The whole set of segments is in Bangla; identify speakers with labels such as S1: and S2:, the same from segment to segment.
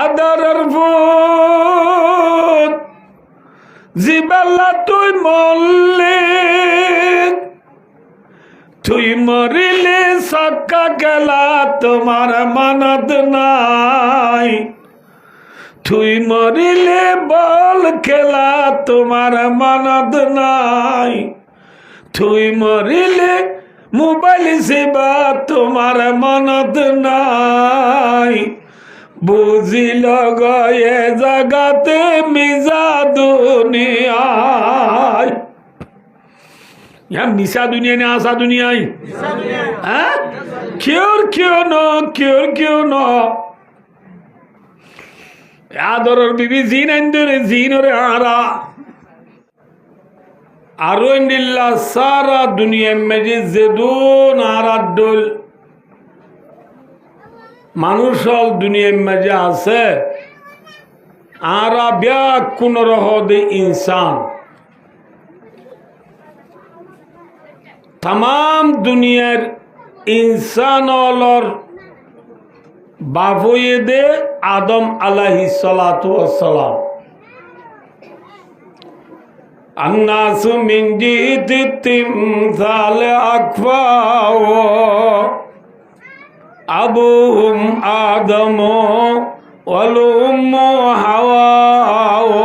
S1: আদরের ভূত জিবাল্লা তুই মরলে, তুই মরিলে সক্কা গেলা তোমার মানত নাই, তুই মরিলে বল খেলা তোমার মানত নাই, তুই মরিলে মোবাইল সেবা তোমার মানত নাই, বুঝিল গয়ে জাগাতে মিজা দুনিয়ায়। মিশা দুনিয়া ने आशा दुनिया क्यों न आदर बीबी जीन अंदर जीन और आरा आरो इंदिल्ला सारा दुनिया में जेदून आरा डोल মানুষল দুনিয়ার মাঝে আছে আরা ব্যাকুণ রহদে ইনসান तमाम दुनियार इंसानलर बाबुए दे आदम अलैहिस्सलातु वस्सलाम अन्नासु मिन जीति तिमसाल अक्फाओ अबूहुम आदमो वल उम्मु हवाओ।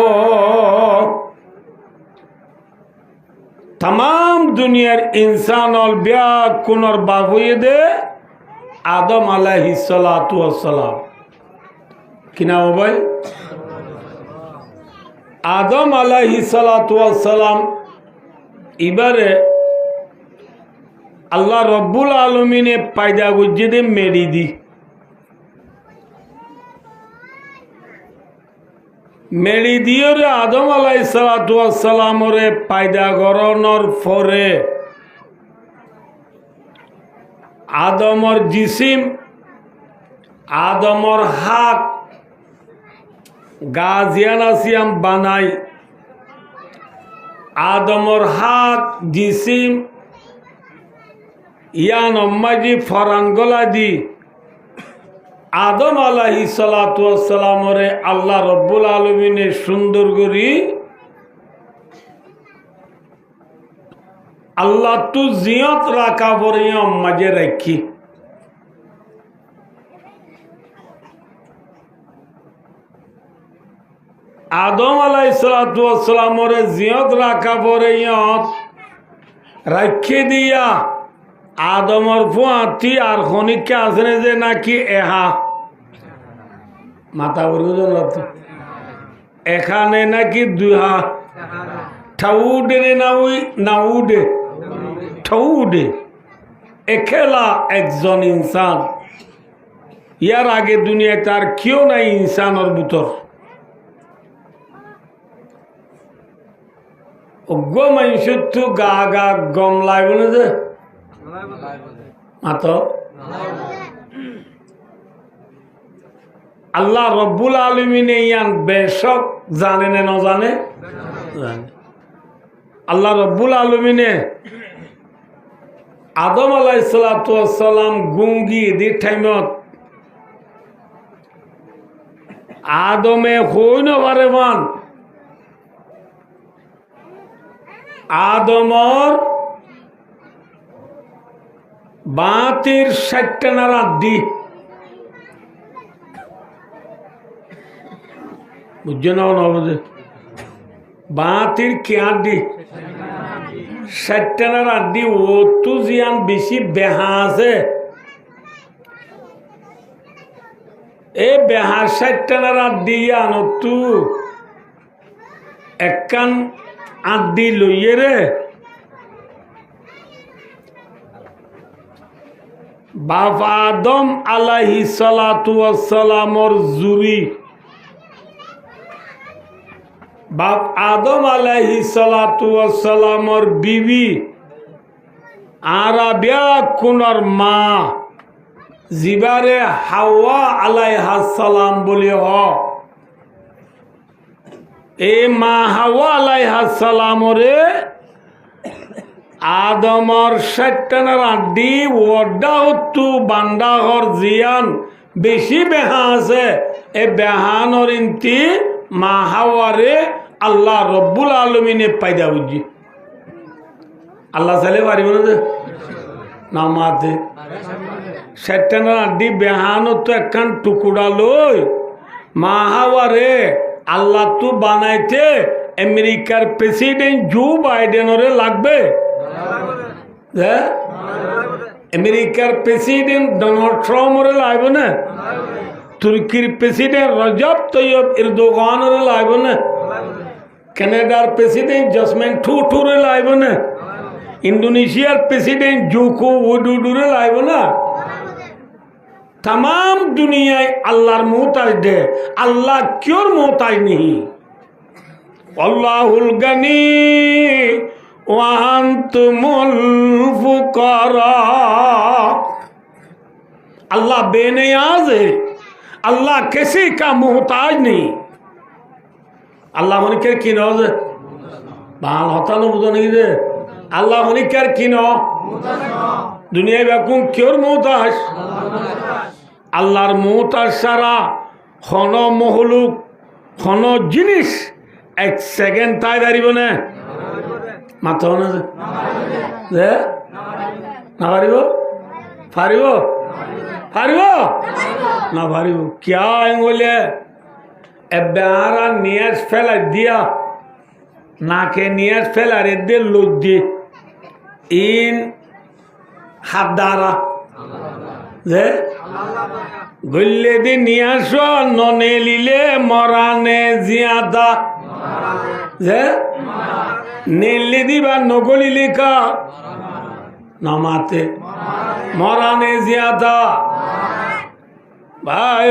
S1: तमाम दुनियार इंसान और ब्याकुनर बाबुए दे आदम अलैहिस्सलातु वस्सलाम कि ना हो भाई आदम अलैहिस्सलातु वस्सलाम इबारे अल्लाह रब्बुल आलमीने पैदा गुज्जे मेरी दी मेरी दियो रे आदम अलैहिस्सलातु वस्सलाम रे पैदा गरनर फरे आदमर जिसिम आदमर हाथ गाजियानासियाम बनाई आदमर हाथ जिसिम यान अम्माजी फरानगला दी आदम अलैहिस्सलातु वस्सलाम रे अल्लाह रब्बुल आलमीने सुंदर करी अल्लाह तू जियत राखा परे मजे रखी आदम अलैहिस्सलातु वस्सलाम रे जियत राखा परे रखी दिया आदमर फुआती और खनिका आसने जे नाकि एहा माता वर्ग एखाने नाकि दुहा ठाउडे ने नाउडे ठाउडे एकेला एकजन इंसान यार आगे दुनिया तार क्यों नहीं इंसान और बुतर गो मंशुत्तु गा गम लाइबने जे मातो अल्लाह रब्बुल आलमीने यान बेशक जाने ने न जाने अल्लाह रब्बुल आलमीने आदम अलैहिस्सलातु वस्सलाम गुंगी दी टाइमत आदमे होइनो बारेमान आदमर बातिर 60টা রাদ্দি বুঝছো না বুঝে বাতির কি আড্ডি 60টা রাদ্দি ও তু জিয়ান বেশি বেহা আছে এ বেহা 60টা রাদ্দি আনো তু একখান আড্ডি লইয়ে রে बाप आदम अलैहिस्सलातु वस्सलामर जुरी बाप आदम अलैहिस्सलातु वस्सलामर बीवी आराबिया कुनर माँ जिबारे हावा अलैहिस्सलाम बोले हो ए माँ हावा अलैहिस्सलाम रे आदमर 60টা রাদ্দি ওডা হতু বান্দাহর জিয়ান বেশি বেহা আছে এ বেহানর ইন্তি মা হাওয়ারে আল্লাহ রব্বুল আলমিনে পাইদা বুঝি আল্লাহ চাইলে পারিব না মাতে সেটা আড্ডি বেহানো তো একখান টুকুরা লই মা হাওয়ারে আল্লাহ তো বানাইতে আমেরিকার প্রেসিডেন্ট জো বাইডেনরে লাগবে হ্যাঁ আমেরিকার প্রেসিডেন্ট ডোনাল্ড ট্রাম্পরে লাগবে না তুর্কির প্রেসিডেন্ট রজব তৈয়ব এরদোগানরে লাগবে না কানাডার প্রেসিডেন্ট জসমিন টুটুরে লাগবে না ইন্দোনেশিয়ার প্রেসিডেন্ট জোকো উইডোডোরে লাগবে না तमाम दुनियाয় আল্লাহর মোহতাজ দে আল্লাহ क्यों मोहताज नहीं अल्लाहुल गनी व अंतुमुल फुकरा अल्लाह बेनियाज है अल्लाह किसी का मोहताज नहीं अल्लाह मने कर किनोज बाल होता न बुझो नहीं दे अल्लाह मने कर किनो दुनिया बेकुम क्यों मोहताज আল্লাহর মোহতাজ সারা হন মহলুক হন জিনিস এক সেকেন্ড তাই দাঁড়িব না মাথা না না পারিব পারিব পারিব না পারিব কিয়া বলে এবার নিয়াজ ফেলা দিয়া নাকে নিয়াজ ফেলা রে দে লোক দিয়ে ইন হাত দ্বারা যে গল্লে দি নিয়ে আসো ননে লিলে মরানে জিয়াদা যে নীলি দিবা নগলিলে কা নামাতে মরানে জিয়াদা ভাই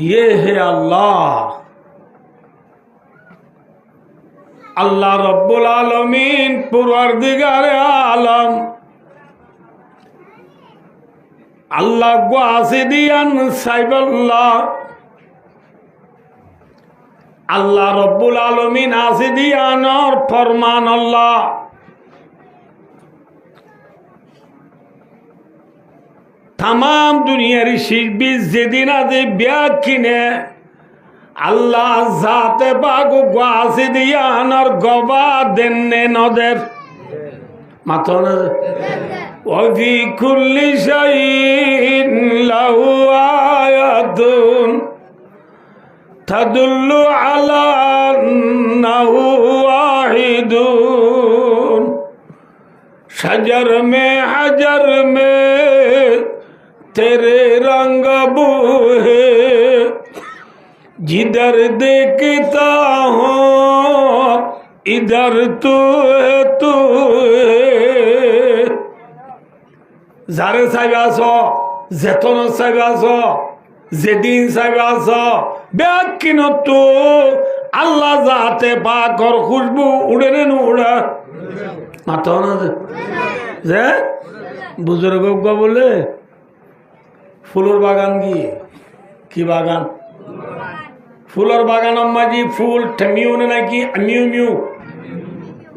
S1: ये है अल्लाह अल्लाह रब्बुल आलमीन पुरवरदिगार आलम अल्लाह को आसिदियान साइबल्लाह अल्लाह रब्बुल आलमीन आसिदियान और फरमान अल्लाह तमाम दुनिया ऋषि जेदिन आदि व्याख्याने अल्लाह जाते बागु ग्वासी दियान और गवा देने नदर मातों वफ़ी कुल्ली शैइन लहु आयतुन तदुल्लु अला अन्नहु वाहिदुन शजर में हजर में तेरे रंग बूहे जिधर देखता हूँ इधर तू है जारे साहिब आसो जेतन साहिब आसो जेदिन साहिब आसो बेकिन तो अल्लाह जाते पाक और खुशबू उड़े न उड़ा मातो ना जे बुजुर्गों को बोले फुलर बागान की बागान फूलर बागान अम्मा जी फूल ठमियो ने ना की अमियो मियो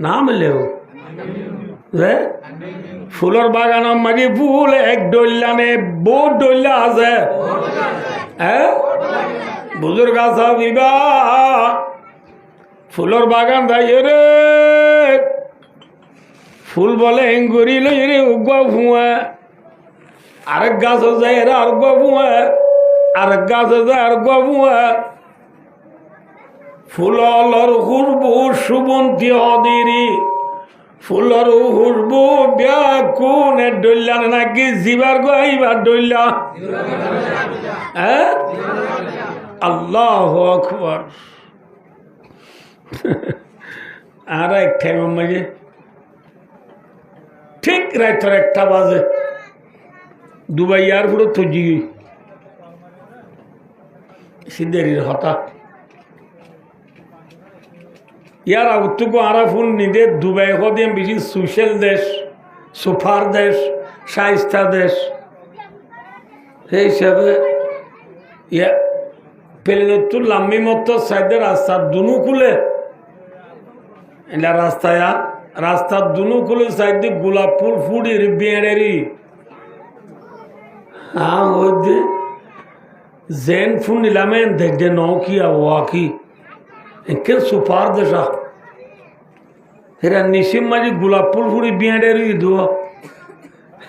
S1: नाम ले फूलर बागान अम्मा जी फूल एक डोल्ला ने बहुत डोल्ला आसे बुजुर्ग साहब विबा फूलर बागान था ये रे फूल बोले इंगुरी लो ये रे उगवा फुआ आरग गाछ हो जाए रे आरगवा फुआ आरग गाछ हो जाए आरगवा फुआ ফুলর হুরবু সুবন্তি অদিরি ফুলর হুরবু ব্যাকুন ডইলা নাকি জিবার গাইবার ডইলা হ্যাঁ আল্লাহু আকবার আর এক টাইম মাঝে ঠিক রাতের 1টা বাজে দুবাই এয়ারপোর্ট থজি সিদ্ধেরির হঠাৎ यार उत्तुको आराफुन निदे दुबई को दिए बेशी सोशल देश सुफार देश शाइस्ता देश हे सब या पहले तो लम्बी मत साइडे रास्ता दोनों खुले इला रास्ता या रास्ता दोनों खुले साइडे गुलाब फूल फूडी रिबियरेरी হ্যাঁ ওই যে জেন ফোন নিলামেন দেখে নকিয়া ওয়াকি একে সুপার দেশা এরা নিশিম মাঝি গোলাপ ফুল ফুড়ি বিয়াডের দো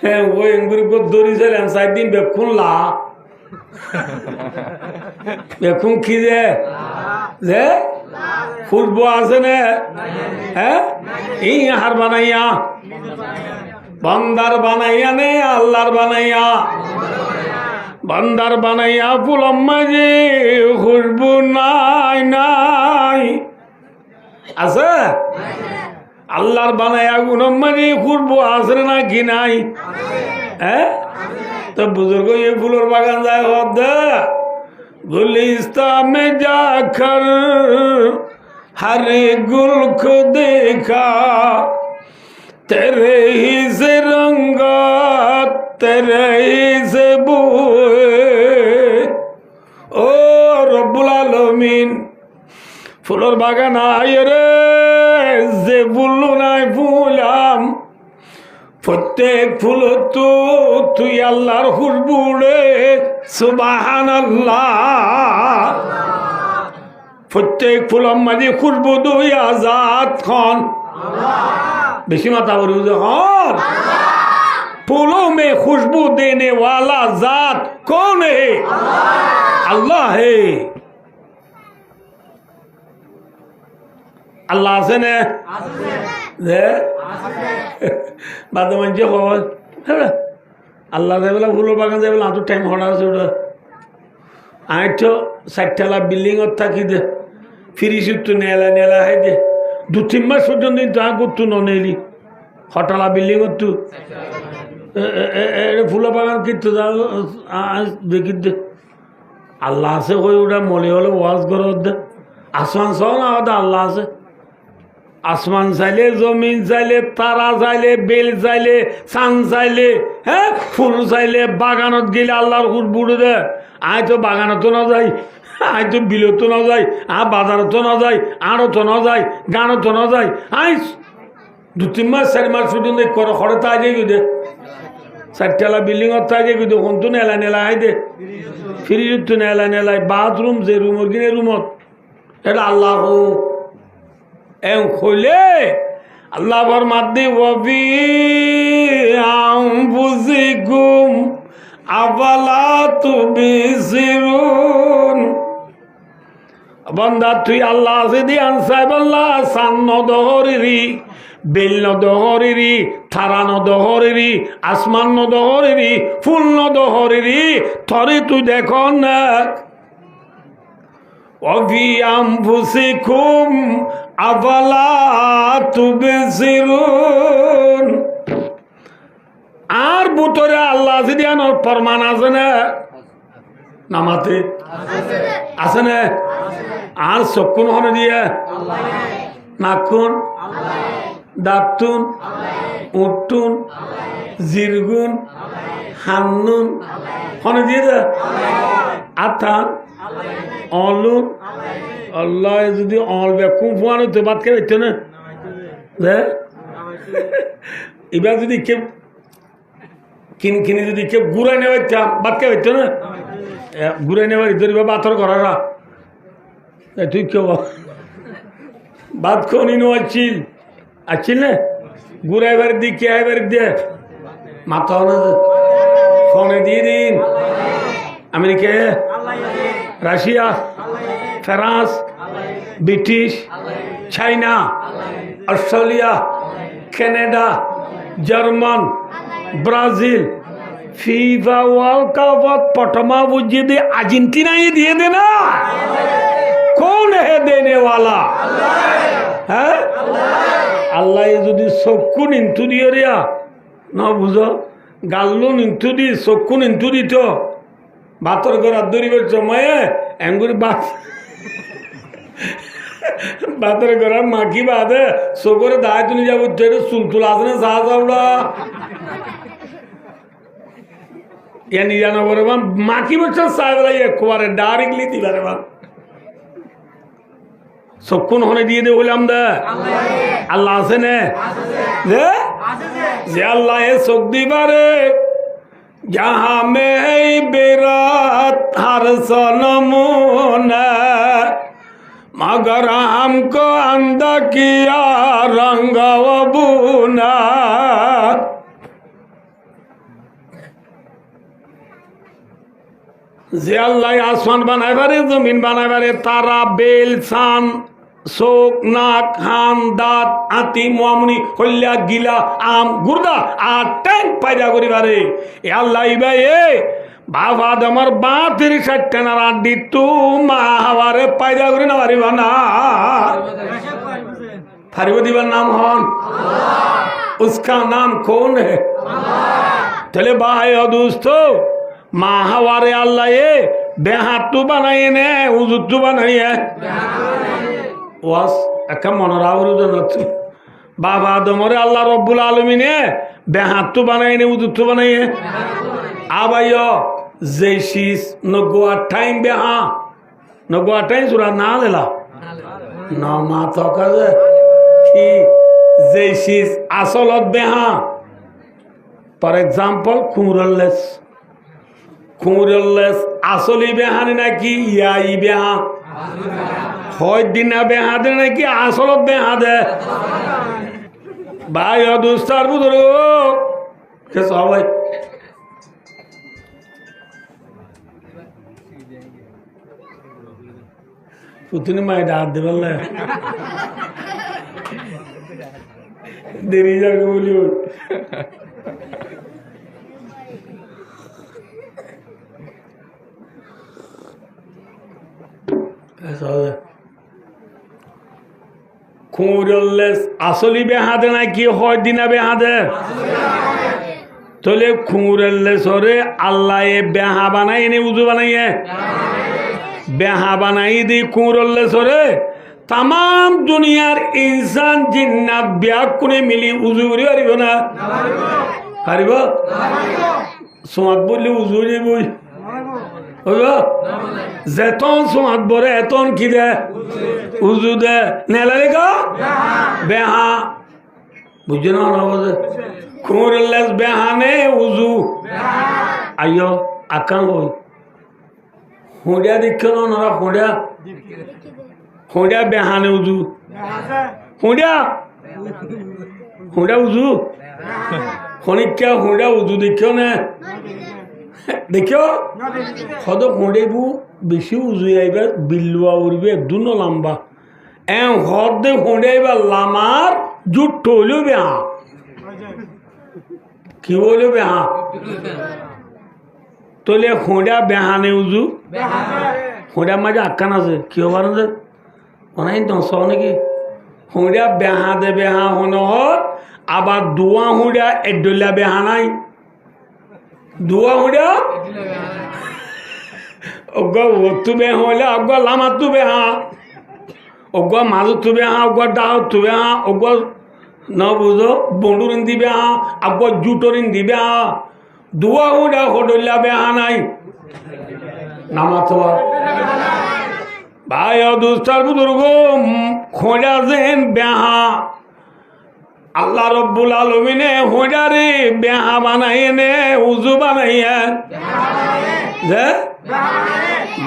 S1: হ্যাঁ ওই এঙ্গুরি দড়ি ছিলাম 4 দিন বেক্ষণ লা বেক্ষণ কি যে ফুটবো আছে না হ্যাঁ এই হার বানাইয়া বান্দার বানাইয়া নে আল্লাহর বানাইয়া বান্দার বানাইয়া ফুলম মাঝে খুশবু নাই নাই আছে আল্লাহর বানাইয়া গুনম মাঝে খুশবু আছে না কি নাই হ্যাঁ তো বুজুর্গ এই ফুলের বাগান যায় হদ गुलिस्तान में जाकर हर गुल को देखा तेरे ही से रंगा तेरे ही से बुए ओ रब्बुल आलमीन ফুলের বাগান আয় রে যে ফুল নাই ফুলাম প্রত্যেক ফুল তো তুই আল্লাহর খুশবু রে সুবহানাল্লাহ প্রত্যেক ফুলের মাঝে খুশবু দুই আজাদ খন বেশি মাথা বলি হন फूलों में खुशबू देने वाला जात कौन है अल्लाह है अल्लाह से ने बाद मंजे खबर अल्लाह से बोला फूलों बागान से बोला तो टाइम हड़ा से उड़ा आए तो साइटला बिल्डिंग और था कि दे फिर इसी तो नेला नेला है दे 2-3 मास पर्यন্ত তো আগু তো ননেলি হটালা বিল্ডিং তো ফুলের বাগান কিন্তু দেখি দে আল্লাহ আছে কই ওটা মনে হলে ওয়াজ করে দে আসমান সহ না ওটা আল্লাহ আছে আসমান চাইলে জমিন চাইলে তারা চাইলে বেল চাইলে চান চাইলে হ্যাঁ ফুল চাইলে বাগানত গেলে আল্লাহর খুশবু দে আয় তো বাগানতো না যাই আয় তো বিলতো না যাই বাজারতো না যাই আড়তো না যাই গানতো না যাই আই 2-3 মাস 4 মাস পর্যন্ত করে খড়ে তা যাই দে 4 বিল্ডিং তা যাই দে কোন তো নেলা নেলা আই দে ফ্রিজ তো নেলা নেলাই বাথরুম যে রুম গিনে রুমত এটা আল্লাহ এম খোলে আল্লাহ ফরমাতে ওয়াফি আনফুসিকুম আফালা তুবসিরুন বান্দা তুই আল্লাহ আছে দি আনসাইব আল্লাহ সান্ন দহরিরি বেল দহরিরি থারা দহরিরি আসমান দহরিরি ফুল দহরিরি থরে তুই দেখো না ওয়াফি আনফুসিকুম আফালা তুবসিরুন আর বুতরে আল্লাহ আছে দি আনোর ফরমান আছে না নামাতে আছে না আর চকুন হনে দিয়ে নাকুন দাঁতুন উঠুন জিরগুন হান্নুন হনে দিয়ে দে আথান অলুন আল্লাহ যদি অল বেকুম ফোয়ানো তো বাদ কে হইতো না এবার যদি কেউ কিনকিনি যদি কেউ ঘুরাই নেওয়া বাদ কে হইতো না ঘুরাই নেওয়ার ধরিবা বাতর করারা তুই কেউ বাদ খনি নো আছিল না ঘুরাইবার দি কে আইবার দে মাথা না ফোনে দিয়ে দিন America Russia France British China Australia Canada German Brazil FIFA World Cup पटमा बुझे दे अर्जेंटीना ही दिए देना कौन है देने वाला है अल्लाह যদি চক্ষু নিন্তু দিয়ে রিয়া না বুঝো গাল্লু নিন্তু দি চক্ষু নিন্তু দিত বাতর করার দরিবের সময়ে এঙ্গুরি বাতর করার মাকি বাদে চোখরে দায় তুলি যাবো চুলতুল আছে না চা চাওড়া या निजाना बोरे बाम माकी बच्चा साहब लाई एक बार डायरेक्टली दिवारे बाम सबकुन होने दिए दे बोले हम दे अल्लाह से ने जे अल्लाह ये सुख दीवारे जहाँ में बेरात हर सनमुना मगर हमको अंधा किया रंग बुना যে আল্লাহ আসমান বানাই পারে জমিন বানাই পারে তারা বেল সান চোখ নাক হান দাঁত আতি মোয়ামনি হল্যা গিলা আম গুর্দা আর ট্যাঙ্ক পায়দা করি পারে এ আল্লাহ ভাই এ বাবা আমার 32 না আড্ডি তু মা হাওয়ারে পায়দা করি না পারিব না ফারিব দিবার নাম হন उसका नाम कौन है चले भाई और दोस्तों माँ हवारे अल्लाह ये बेहातु बनाई ने उजुतु बनाई है वास अक्का मनोरावरु जनतु बाबा दमरे अल्लाह रब्बुल आलमीन ने बेहातु बनाई ने उजुतु बनाई है आबायो जेशिस नगुआ टाइम बेहा नगुआ टाइम सुरा ना लेला ना माता काजे कि जेशिस असलत बेहा फॉर एग्जांपल खुमरलेस আসলি বেহানে নাকি ইয়াই বেহা হয় দিনা বেহা দে নাকি আসলত বেহা দে ভাই অদুস্তার বুদর কে সবাই পুতনি মাই ডাক দে বললে দেরি যাবে বলি খুঁড়লেস আসলি বেহাদে নাকি হয় দিনা বেহাদে তোলে খুঁড়লেস ওরে আল্লাহ এ বেহা বানাই নে উজু বানাইয়ে বেহা বানাই দি খুঁড়লেস ওরে তাম দুনিয়ার ইনসান জিন্নাত ব্যাগ কোনে মিলি উজু করি পারিব না পারিব সোমাত বললে উজু যাবই যেতন সোমাত বরে এতন কি দে উজু দে নেলারে গা বেহা বুঝছে না বলছে খুঁড়লেস বেহানে উজু আইয় আকান ওই হুঁড়িয়া দিচ্ছ না ওনারা হুঁড়িয়া বেহানে উজু হুঁড়িয়া উজু খনিকা হুঁড়িয়া উজু দেখিও না দেখিও সদ হুঁড়েবু বেশি উজু আইবার বিল্লুয়া উড়বে দুন লম্বা হদ দে হুঁড়ে আইবার লামার জুট হইলেও বেহা কি বললো বেহা তোলে হুঁড়া বেহানে উজু হুঁড়া মাঝে আক্কান আছে কি হবার যে অনাই দশ নাকি হুঁড়া বেহা দে বেহা হনহর আবার দুয়া হুঁড়া এডলা বেহা নাই দুয়া হুঁড়া অজ্ঞা ওতু বেহা হইলে অজ্ঞা লামাতু বেহা অজ্ঞা মাজুতু বেহা অজ্ঞা ডাহতু বেহা অজ্ঞা ন বুঝো বন্ডুরিন দিবে হা আব্বা জুটরিন দিবে হা দুয়া হুঁড়া হডল্লা বেহা নাই নামাতোয়া ভাই দুস্তার বুজুর্গ খোঁজা যেন বেহা আল্লাহ রব্বুল আলমিনে হোঁজারে বেহা বানাই নে উজু বানাইয়া যে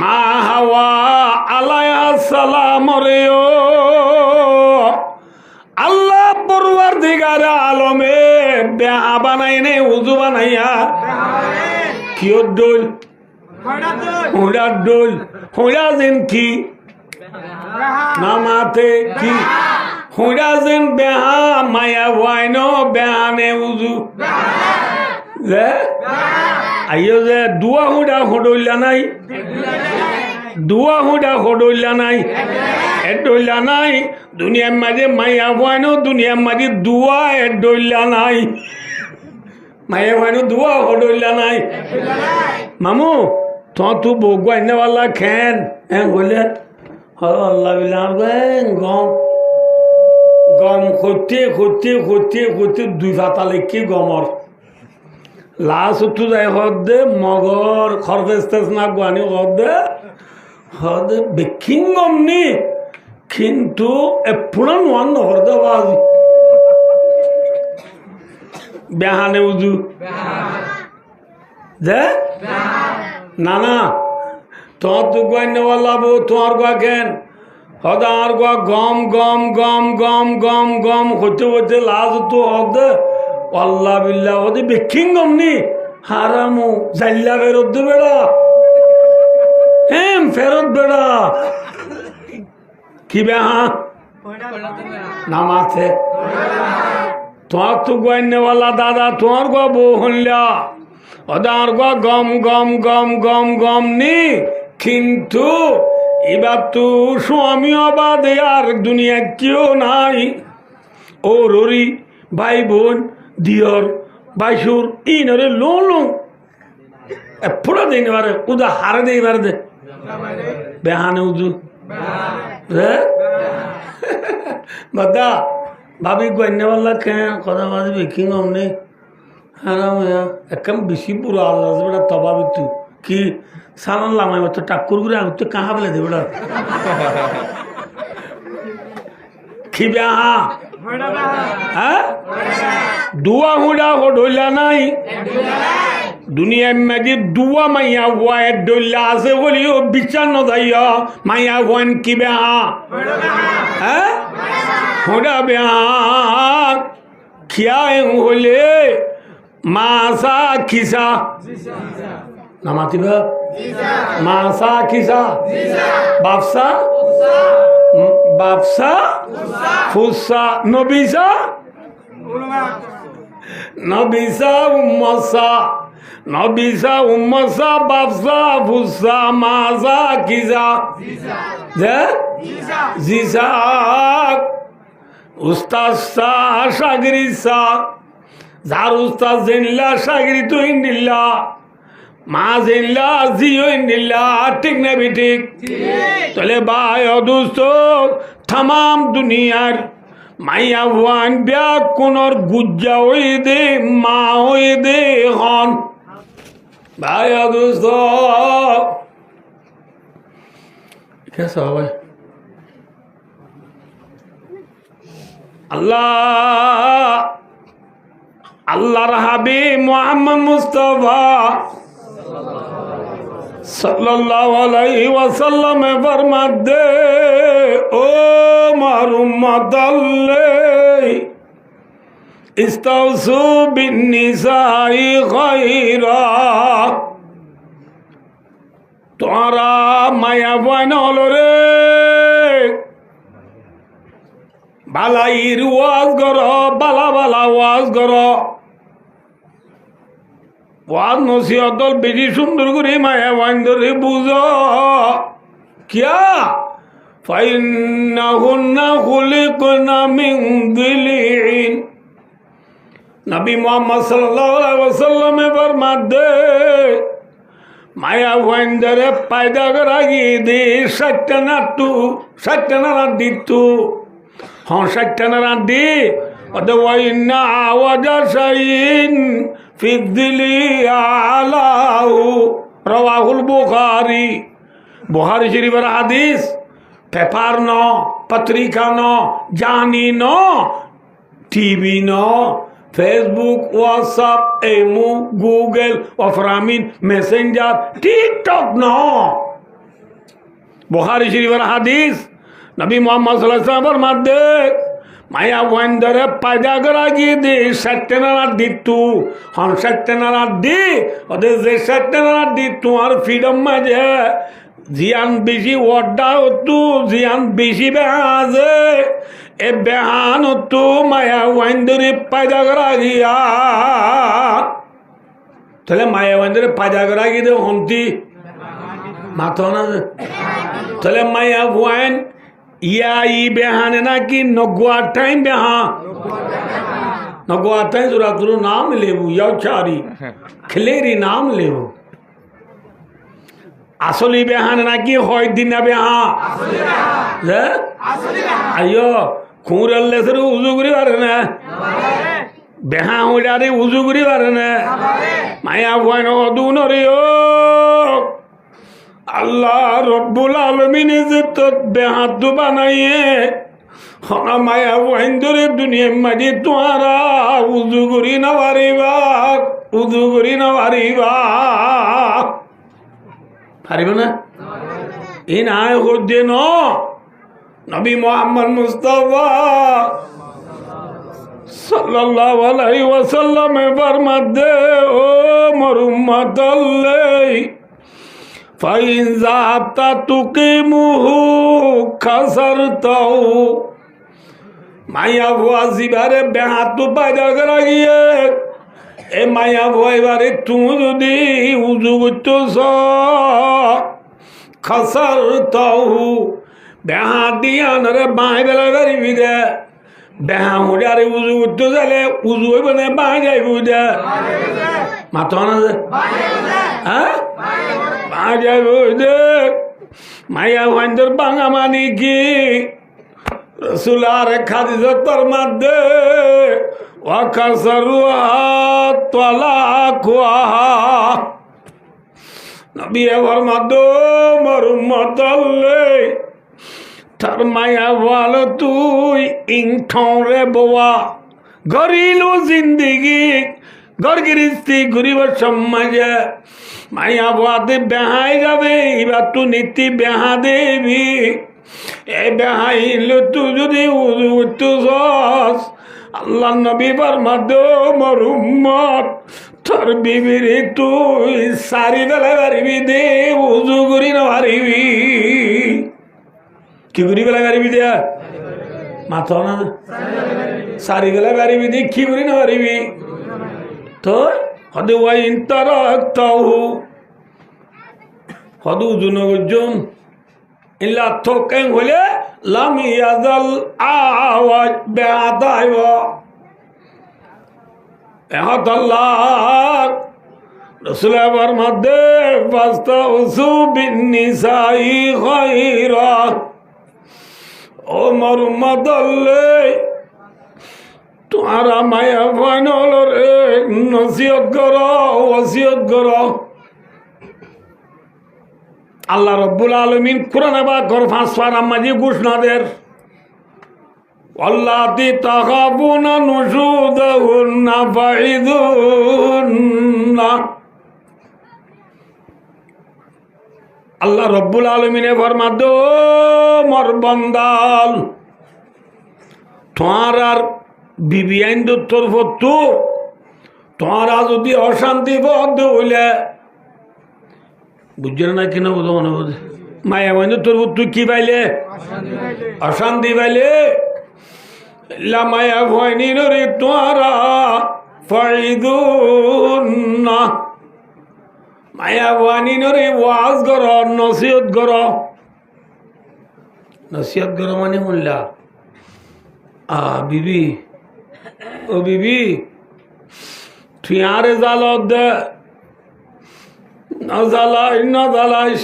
S1: মা হাওয়া আলাইহিস সালাম রে ও আল্লাহ পরওয়ারদিগার আলমে বেহা বানাই নে উজু বানাইয়া কিয়র দোল হোঁজার দোল হোঁজা যেন কি নামাতে কি হোঁজা যেন বেহা মায়া ওয়াইন বেহানে উজু যে আইও যে দুয়া হুঁড়া হডইলা নাই দুয়া হুঁড়া হডইলা নাই এডইলা নাই দুনিয়ার মাঝে মায়া ওয়াইন দুনিয়ার মাঝে দুয়া এডইলা নাই মায়া ওয়াইন দুয়া হডইলা নাই মামু তু বগুয়াইনেওয়ালা খেন হ্যাঁ বললে আল্লাহ গম গম করতে করতে করতে করতে দুই ফাতা লেখি গমর লাশ উঠু যায় হদে মগর খরচেস না গুয়ানি হদে বেকিং গমনি কিন্তু এপুরা নোয়ান নহরদে বাজি বেহানে উজু যে না না তোমার তো গাইনেওয়ালাবো তোমার গা কেন হদার গা গম গম গম গম গম গম হতে হতে লাজ তো হদ আল্লাহ বিল্লাহ হতে বেক্ষিং গমনি হারামু জাল্লা ফেরত দে বেড়া হ্যাঁ ফেরত বেড়া কি বেহা নাম আছে তোমার তো গাইনেওয়ালা দাদা তোমার গা বউ হল্লা ওদার গা গম গম গম গম গম নি কিন্তু এবার তো স্বামী অবাদে আর দুনিয়া কেউ নাই ও ররি ভাই বোন দিয়র বাইশুর ইনরে লো লো পুরা দিন এবারে উদা হারে দে এবার দে বেহানে উদু বাদা ভাবি গণ্যওয়ালা খেয়ে কথা বাজি বেকিং অমনি হারাম একদম বেশি পুরো আল্লাহ বেটা তবাবি তুই কি সালান লামাই তো টাক্কুর করে আমি তো কাহা বেলে দেবে কি বেহা হ্যাঁ দুয়া হুডা হইলা নাই দুনিয়ার মাঝে দুয়া মাইয়া হুয়া ডইলা আছে বলি ও বিচার নদাইয়া মাইয়া হুয়ান কি বেহা হ্যাঁ হুডা বেহা খিয়া হলে মাসা খিসা না মাতিবা মাসা খিসা বাপসা বাপসা ফুসা নবিসা নবিসা উম্মসা নবিসা উম্মসা বাপসা ফুসা মাসা খিসা যে জিসা উস্তাদ সা সাগরি সা যার উস্তাদ জেনলা সাগরি তো ইন্দিল্লা মা জেনলা জিও ইন্দিল্লা ঠিক না বি ঠিক তাহলে ভাই অদুস্ত তাম দুনিয়ার মাইয়া ভুয়ান ব্যাগ কোনর গুজ্জা হই দে মা হই দে হন ভাই অদুস্ত কেসা ভাই আল্লাহ আল্লাহর হাবিব মুহাম্মদ মুস্তাফা সাল্লাল্লাহু আলাইহি ওয়াসাল্লাম ফরমাতে ও মার উম্মত ইস্তাউসু বিন নিসাই খায়রা তোরা মায়া বানল রে বালাইর ওয়াজ কর বালা বালা ওয়াজ কর ওয়াজ নসিহতল বেশি সুন্দর করে মায়া বান্ধরে বুঝ কিয়া ফাইন্নাহুন্না খুলিকনা মিন দিলিন নবী মুহাম্মদ সাল্লাল্লাহু আলাইহি ওয়াসাল্লামে ফরমাতে মায়া বান্ধরে পয়দা করা গিয়ে দে সত্যনা দিতু হ্যাঁ সত্যনা দি ওয়াইন্না আওয়াজা শাইইন ফি দিলি আলাহু রাওয়াহুল বুখারী বুখারী শরীফের হাদিস পেপার ন পত্রিকা ন জানি ন টিভি ন ফেসবুক হোয়াটসঅ্যাপ এমু গুগল অফরামিন মেসেঞ্জার টিকটক ন বুখারী শরীফের হাদিস নবী মুহাম্মদ সাল্লাল্লাহু আলাইহি ওয়াসাল্লামের মধ্যে মায়া ওয়ান্ডারে পায়দা করা গিয়ে দে সত্যনারা দিতু হন সত্যনারা দি ওদের যে সত্যনারা দিতু আর ফ্রিডম মাঝে জিয়ান বেশি ওয়াড্ডা হতু জিয়ান বেশি বেহাজে এ বেহান হতু মায়া ওয়ান্ডারে পায়দা করা গিয়া তাহলে মায়া ওয়ান্ডারে পায়দা করা গিয়ে দে হন্তি মাথা না তাহলে মায়া ওয়ান ইয়া ই বেহানে নাকি নগুয়া টাইম বেহা নগুয়া টাইম জোরা তোর নাম লেবু ইয়াচারি খেলেরি নাম লেবু আসলি বেহানে নাকি হয় দিনা বেহা আইয়ো খুঁড়লে সে উজু করি পারে না বেহা হইলে উজু করি পারে না মায়া ভয় নদুন রে ও আল্লাহ রব্বুল আলমিনে যে তোর বেহাত বানাইয়ে হনা মায়া বহিন্দরে দুনিয়া মাঝে তোমারা উজু করি না পারিবা, উজু করি না পারিবা, পারিব না? এই নাই হচ্ছে ন নবী মোহাম্মদ মুস্তাফা সাল্লাল্লাহু আলাইহি ওয়াসাল্লাম ফরমাতে ও মোর উম্মতাল্লাই ফাইন যাতা তুকিমুহু খাসারতাও মায়া ভুয়া জিবারে বেহাতু পায়দা করা গিয়ে এ মায়া ভুয়া এবারে তুমি যদি উজু করতেছ খাসারতাও বেহা দিয়া নরে বাঁই বেলা পারিবি দে বেহা হুড়ে আরে উজু করতে গেলে উজু হইব না বাঁই যাইব দে মাথা না যে হ্যাঁ বাঁই যাইব দে মায়া ভাইন্দর বাঙা মানি কি রসুল আর খাদিজা তোর মধ্যে ওয়াকাসারুহা তালাকুহা নবী এবার মধ্যে মোর উম্মতাল্লে তার মায়া ভালো তুই ইংঠরে বোয়া গরিলো জিন্দিগি গরগিরিস্তি গরিবের সমাজে মায়া বাদে বেহাই যাবে এবার তু নীতি বেহা দেবি এ বেহাইল তু যদি উজু আল্লাহ নবী ফরমাতে মোর উম্মত তোর বিবিরে তুই সারি বেলা পারিবি দে উজু করি না পারিবি কি করি বেলা পারিবি দেয়া মাথা না সারি বেলা পারিবি দে কি করি না পারিবি তো হদে ওয়াইন তারাকতাহু হদু জুনুজুম ইল্লা থোকেন হলে লাম ইয়াজাল আওয়াজ বেআদাইব এহাদাল্লাহ রাসূলের মধ্যে ফাস্তাউসু বিন্নিসাই খায়রা ও মোর উম্মতল্লে তোমারা মায়া ফাইনল রে নসিহত করো ওসিয়ত করো আল্লাহ রব্বুল আলামিন কোরআনে পাকের 5 পারা মাঝে ঘোষণা দেন আল্লাতি তাখাবুনা নুশুদাহুন্না ফাইদুন্না আল্লাহ রব্বুল আলামিনে ফরমাতে ও মোর বান্দাল তোমার আর বিবি আইন্দুর তরফ তো তোমারা যদি অশান্তি বদ্ধ হইলে বুঝছেন না কিনা বোধ মনে বোধ মায়া বন্ধু তোর তুই কি পাইলে অশান্তি পাইলে মায়া ভয়নি রে তোরা ফাইদুন্না মায়া ভয়নি রে ওয়াজ কর নসিহত কর নসিহত কর মানে বললা বিবি ও বিবি তুই আরে জাল দে না জ্বালাই না জ্বালাইস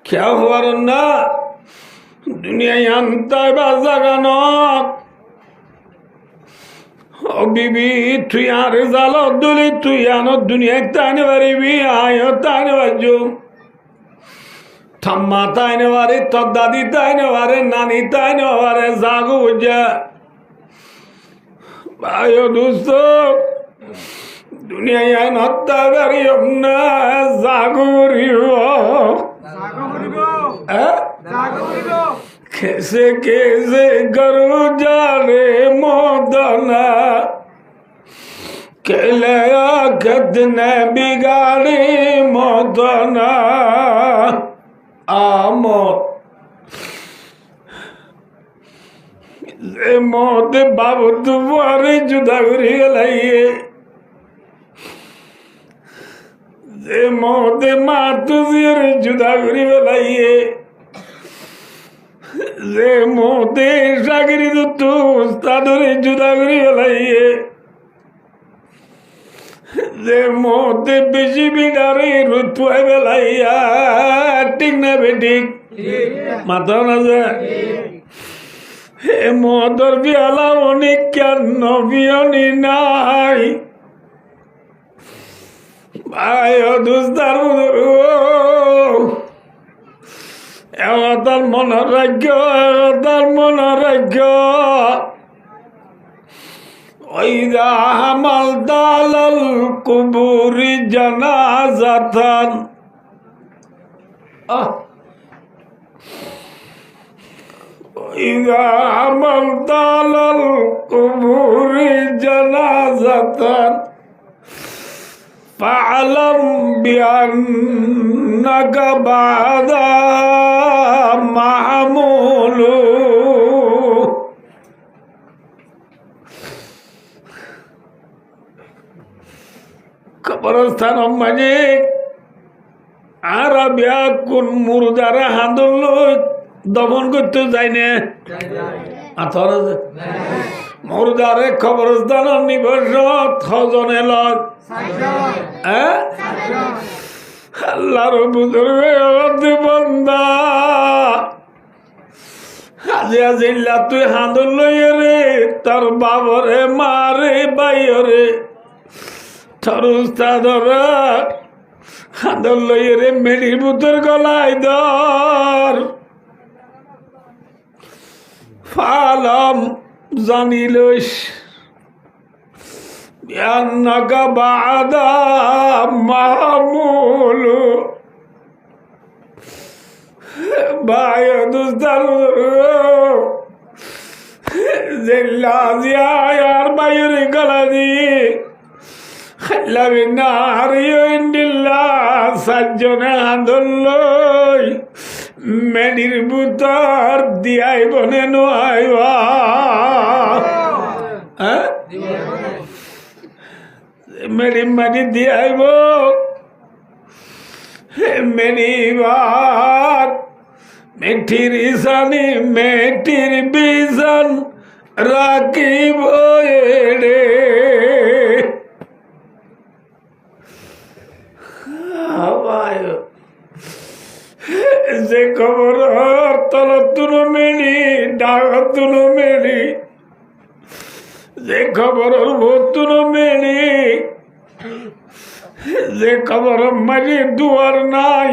S1: খেয়া হওয়ার না দুনিয়ায় আনতাই বা জাগান ও বিবি তুই আর জাল দুলি তুই আনো দুনিয়ায় তাইনে পারিবি আয়ও তাইনে পারজু থাম্মা তাইনে পারে তোর দাদি তাইনে পারে নানি তাইনে পারে জাগু বুঝা ভাই দোস্ত দুনিয়ায় নত্তা পারিও না জাগরিব কেসে কেসে গরু জানে মদনা কেলে কতনে বিগাড়ি মদনা আমত যে মদ বাবদ বারে জুদা করি গেলাইয়ে যে মদে মা তুজির জুদা করি বেলাইয়ে যে মদে চাকরি তো উস্তাদরে জুদা করি বেলাইয়ে যে মদে বেশি বিড়ারে রুতুয়া বেলাইয়া ঠিক না বেঠিক মাথা না যায় হে মদর বিয়ালা অনেক কেন বিয়নি নাই ভাই দুস্তার এগাতার মনোরাজ্য এগাতার মনোরাজ্য ওইদা হামাল দালাল কুবুরি জানাজাতান ওইদা হামাল দালাল কুবুরি জানাজাতান فاعلم بأنك بعد محمول কবরস্থান মাঝে আর কোন মুরদারা হাঁদল দমন করতে যায় না মুরদারে কবরস্থান নিবস ছজনে লয় আল্লাহর বুজুর্গ বন্দা হাজিয়া জিল্লা তুই হাঁদল লইয়ে রে তোর বাবরে মারে বাইরে তোর উস্তাদরা হাঁদল লইয়ে রে মেডির বুতর গলায় ধর ফালাম জানিলস بأنك بعد محمول بايد الضر زلا زيار باير قلدي خلا بالنار عند الله سجنا دلوي মেডির বুতর দিয়াই বনে নোয়াইবা মেরি মানি দিয়াইব মেরিবার মেঠির ইসানি মেঠির বিজন রাখিব রে যে খবর তলতুনো মেলি ডাকতুনো মেলি যে খবর ভতুনো মেলি যে খবর মাঝে দুয়ার নাই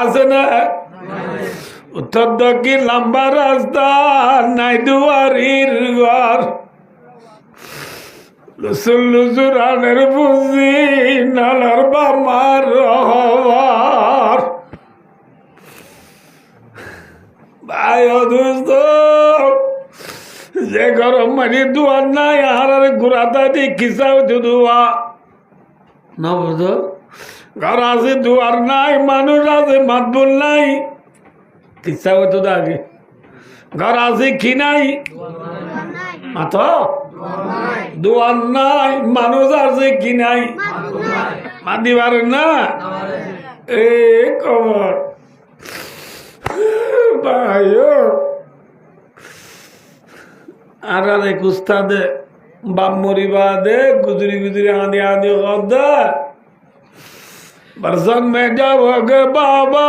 S1: আছে না উত্তর দক্ষিণ লম্বা রাস্তা নাই দুয়ারির ঘর লুসুরানের বুঝি নালার বামার হওয়ার ভাই দোস্ত যে গরম মাঝে দুয়ার নাই আর ঘুরাতা দি খিসাও দুয়া না বুঝো ঘর আছে দুয়ার নাই মানুষ আছে মাতবুল নাই কিসা হতো আগে ঘর আছে কি নাই মাত দুয়ার নাই মানুষ আছে কি নাই মাতিবার না এ খবর ভাই আর এক উস্তাদে বাপ মরিবা দে গুজরি গুজরি আঁধি আঁধি দে बरसन में जाओगे बाबा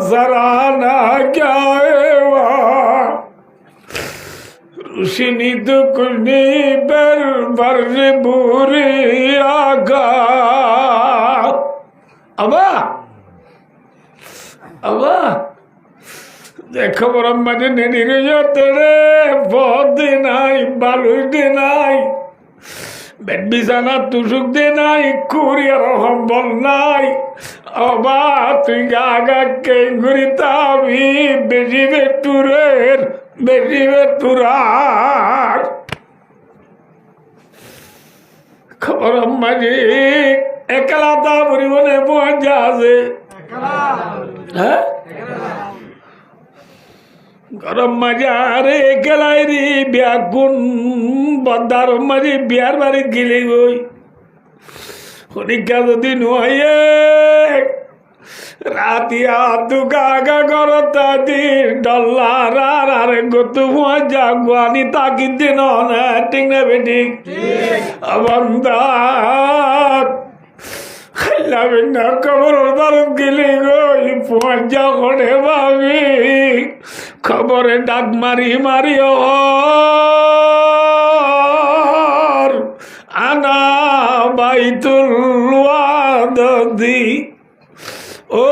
S1: सराहना क्या है वहाँ ऋषि तो कुछ नहीं पर वर्ष बुरी आगा अबा अबा देखो बरम मजे नहीं रही तेरे बहुत दिन आई बालू दिन आई বেড বিছানা তুষুক দে নাই কুরিয়ার সম্বল নাই অবা তুই গা গা কে ঘুরিতাবি বেশি বেতুরের বেশি বেতুরার খবর মাঝি একলা তা পরিবনে পৌঁছা আছে হ্যাঁ গরম মাঝারে গেলাই রে বিয়া কোন বদার মাঝে বিয়ার বাড়ি গেলে গই হরিকা যদি নয়ে রাতিয়া তু গাগা করতা দি ডল্লার আর গতু জাগুয়ানি তাকি দিন না ঠিক না বেটি বন্দা খাইলাবিনা খবর বারত গেলে গই পৌঁছা করে ভাবি খবরে ডাক মারি মারি আনা বাইতুল ওয়াদি ও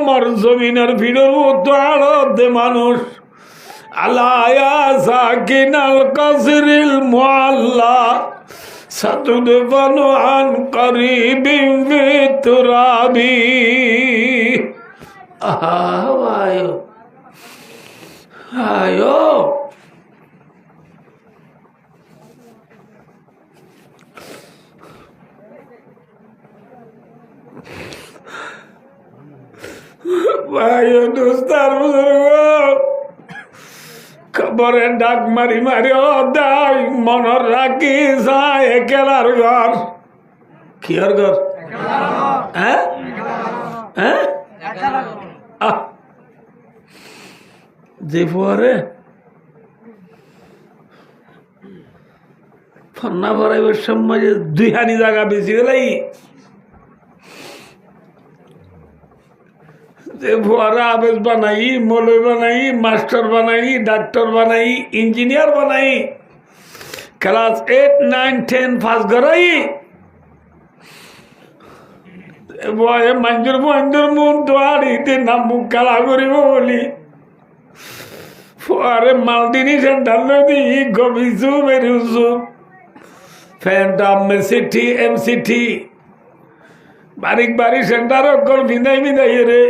S1: মর জমিনের ভিড়ের মতো আড়তে মানুষ আলায়া সাকিনাল কাসরিল মুআল্লা সাতুদফানু আন করিবিম বিতুরাবি। আয়ো আয়ো ভাইও দোস্তার বুজুর্গ খবরে ডাক মারি মারি দাই মনের রাখি যায় একেলার ঘর। কি আর ঘর? হ্যাঁ হ্যাঁ যে পরে ফন্না ভরাইবার সময় দুই হানি জায়গা বেশি গেলাই যে ফোয়ারা আবেজ বানাই, মৌলবি বানাই, মাস্টার বানাই, ডাক্তার বানাই, ইঞ্জিনিয়ার বানাই, ক্লাস 8, 9, 10 পাস করাই বয়ে মঞ্জুর মঞ্জুর মুখ দোয়ারিতে নাম মুখ কালা করিব বলি ফোয়ারে মালদিনী সেন্টার নদী গবিছু বেরুছু ফ্যান্টাম সিটি MCT বারিক বাড়ি সেন্টার অকল বিদায় বিদায় রে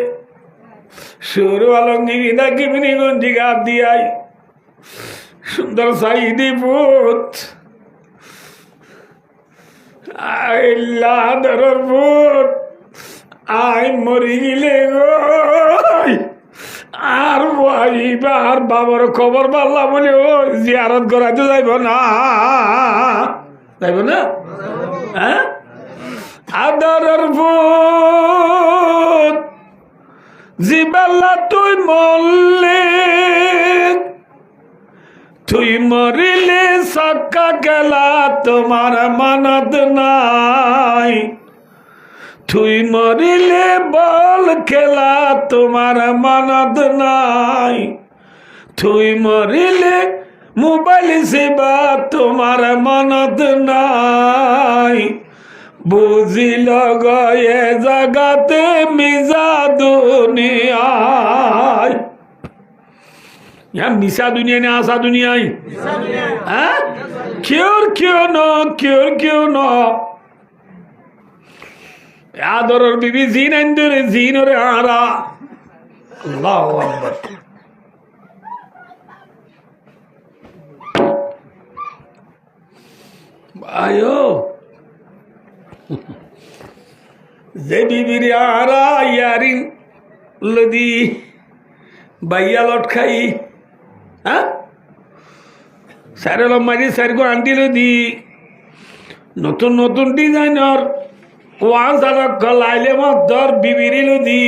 S1: শুরু আলঙ্গি বিদা কিমিনি গঞ্জি গাপ দিয়াই সুন্দর সাইদি পুত আইল্লা ধরর পুত আই মরি গিলে গো আর আর বাবার খবর পাল্লা বলে ও জিয়ারত করাতে যাইব না যাইব না হ্যাঁ আদরের পুত জিবাল্লা তুই মরলে তুই মরিলে সক্কা গেলা তোমার মানত নাই তুই মরিলে বল খেলা তোমার মানত নাই তুই মরিলে মোবাইল সেবা তোমার মানত নাই বুঝিল গয়ে জাগাতে মিজা দুনিয়ায় মিশা দুনিয়া নে আসা দুনিয়ায় হ্যাঁ क्यों न আদরের বিবি জিন আইন্দরে জিনরে আরা আল্লাহু আকবার আয়ো যে বিবির আরা ইয়ারিন লদি বাইয়া লট খাই হ্যাঁ সারেল মাঝে সারগো আন্টি লদি নতুন নতুন ডিজাইনার ওয়াজ আরক লাইলে মদর বিবিরি লদি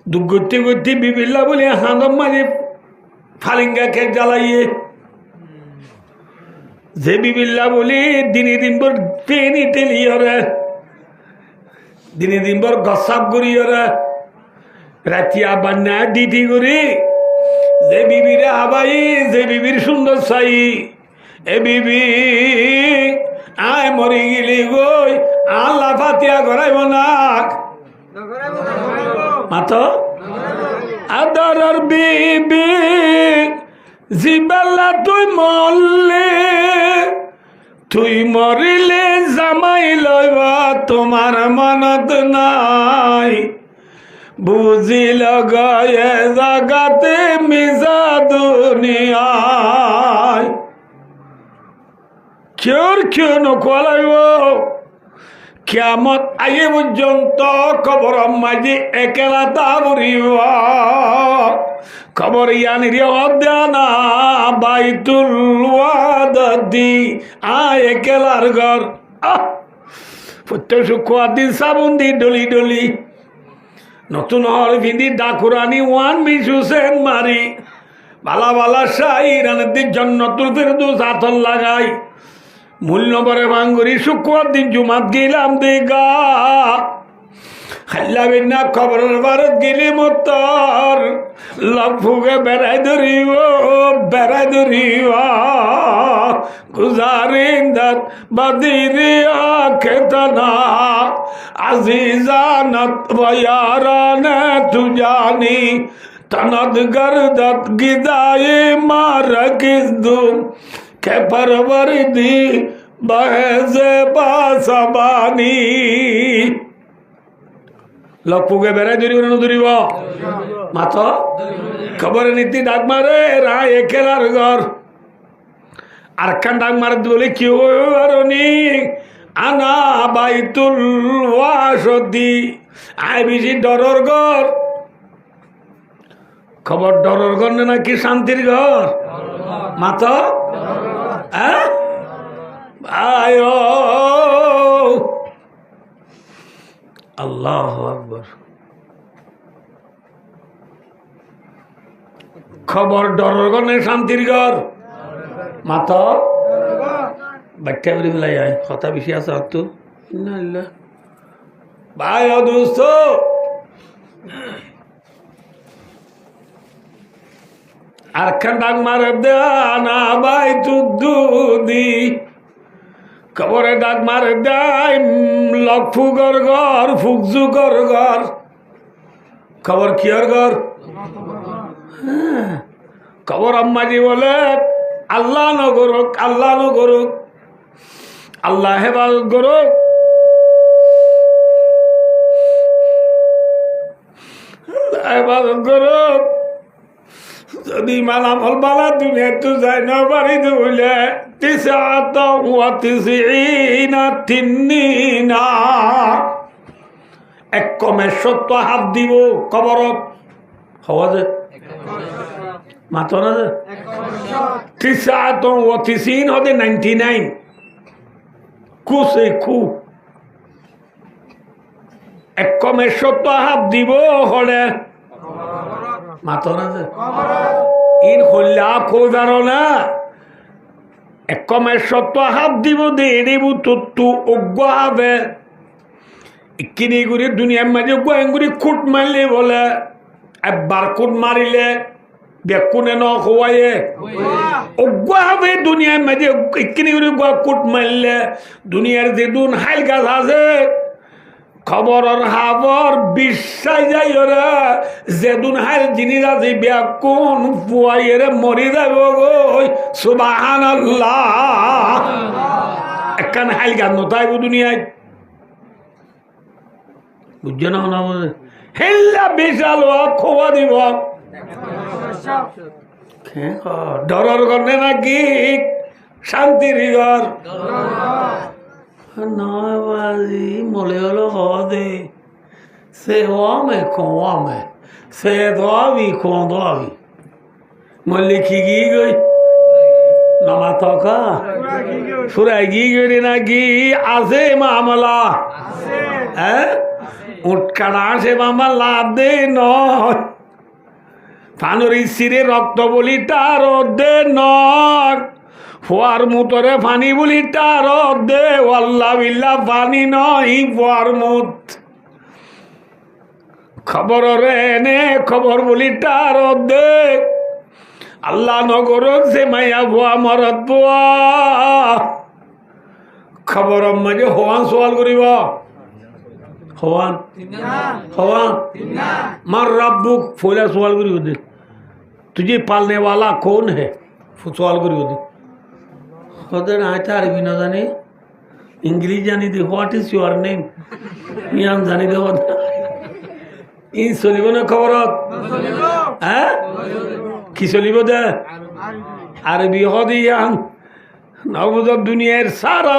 S1: দুগতি গতি বিবিল্লা বলে হাঁদম মাঝে ফালিঙ্গা কেক জ্বালাইয়ে যে বিবিল্লা বলে দিনে দিন ভর পেনি টেলিয়রে দিনে দিন ভর গসাপ করিয়রে রাতিয়া বান্না ডিটি করি যে বিবিরে আবাই যে বিবির সুন্দর চাই এ বিবি আয় মরি গেলি গই আল্লাহ ফাতিয়া করাইব না মাত আদরের বিবি জিবাল্লা তুই মরলে তুই মরিলে জামাই লইবা তোমার মানত নাই বুঝিল গয়ে জাগাতে মিজা দুনিয়ায় কেউ নকলাইব কিয়ামত আগে পর্যন্ত কবর মাঝে একেলা তা মরিব কবর ইয়ানির অধ্যানা বাইতুল ওয়াদাদি আয় একেলার ঘর প্রত্যেক শুক্রবার দিন সাবুন দি ডলি ডলি নতুন হল ভিন্দি ডাকুরানি ওয়ান মিশু সেন মারি বালা বালা শাহী রানের জন্নতুল ফেরদৌস আতর লাগাই মূল নবরে ভাঙ্গুরি শুক্রবার দিন জুমাত গেলাম দেগা লাবিন না খবরের বারত গেলে মতর লফুকে বেড়াই ধরিব গুজারিন্দাত বাদিরিয়া খেতনা আজিজানত বয়ারানে তুজানি তনদ গরদত গিদায়ে মারকিসদুম কে পরবরদি বহেজে বাসবানি লপুকে বেড়াই ধরিব মাথ খবরের নীতি ডাক মারে রায় খেলার ঘর আর কান ডাক মারে বলে কি হরনি আনা বাইতুল ওয়াসতি আই বেশি ডরর ঘর খবর ডরর ঘর নাকি শান্তির ঘর মাথ আয় আল্লাহু আকবার খবর ডরর ঘর না শান্তির ঘর মাথা বাচ্চা বলে বেলায় আয় কথা বেশি আছে তো ভাই দোস্ত আর খান ডাক মারে দেনা ভাই তুদ্দুদি খবরে ডাক মারে দেয় লফুগর ঘর ফুকজুগর ঘর খবর কিয়র ঘর খবর আম্মাজি বলে আল্লাহ ন করুক আল্লাহ হেফাজত করুক হেফাজত করুক যদি মালামল বালা দুনিয়া তো যায় না বাড়ি দুলে এক কমে 70 হাত দিব কবরত হওয়া যায় মাত্র না যে 39 হতে 99 কুসে খু এক কমে 70 হাত দিব হলে মাত্র না যে ইন হল্লা খোঁজারো না এক কমে 70 হাত দিব দে দেব তু অজ্ঞ হবে কিনে করে দুনিয়ার মাঝে গোয়েঙ্গুরি খুঁট মারলে বলে একবার খুঁট মারিলে বেকুনে ন খোয়ায়ে অজ্ঞ হবে দুনিয়ার মাঝে কিনে করে খুঁট মারলে দুনিয়ার যে দুন হাইল গাছ আছে খবরের হাবর বিশ্বাস যাই ওরা যেদুন হাইল জিনিস আছে বেকুন পুয়াইয়ের মরি যাব গো সুবহানাল্লাহ একখান হাইল গাছ নতাইব দুনিয়ায় বুঝছো না না হেল্লা বিশাল খোয়া দিব ডরার ঘরে নাকি শান্তির ঘর নয় বাজি মলে হলো হদে সে ওয়ামে খোয়ামে সে দোয়াবি খোঁদাবি মল্লি কি গই নামা তকা সুরাই গি নাকি আছে মামলা হ্যাঁ উটকানা আসে মামা লাভ দে নয় ফানুরি সিরে রক্ত বলি তার দে নয় ফোয়ার মুতরে ফানি বলি তার দে আল্লাহ বিল্লাহ ফানি নয় ফোয়ার মুত খবর রে নে খবর বলি তার দে আল্লাহ নগর সে মাইয়া ভুয়া মরত ভুয়া খবর মাঝে হওয়ান সওয়াল করিব হওয়ান मार रब्बुक फोला सवाल करी होते तुझे पालने वाला कौन है सवाल करी होते आयता अरबी ना जाने इंग्लिश जानी दे व्हाट इज योर नेम यान जानी दे इन चलिब ना खबरत कि चलिब दे अरबी हदियान नबुद दुनियार सारा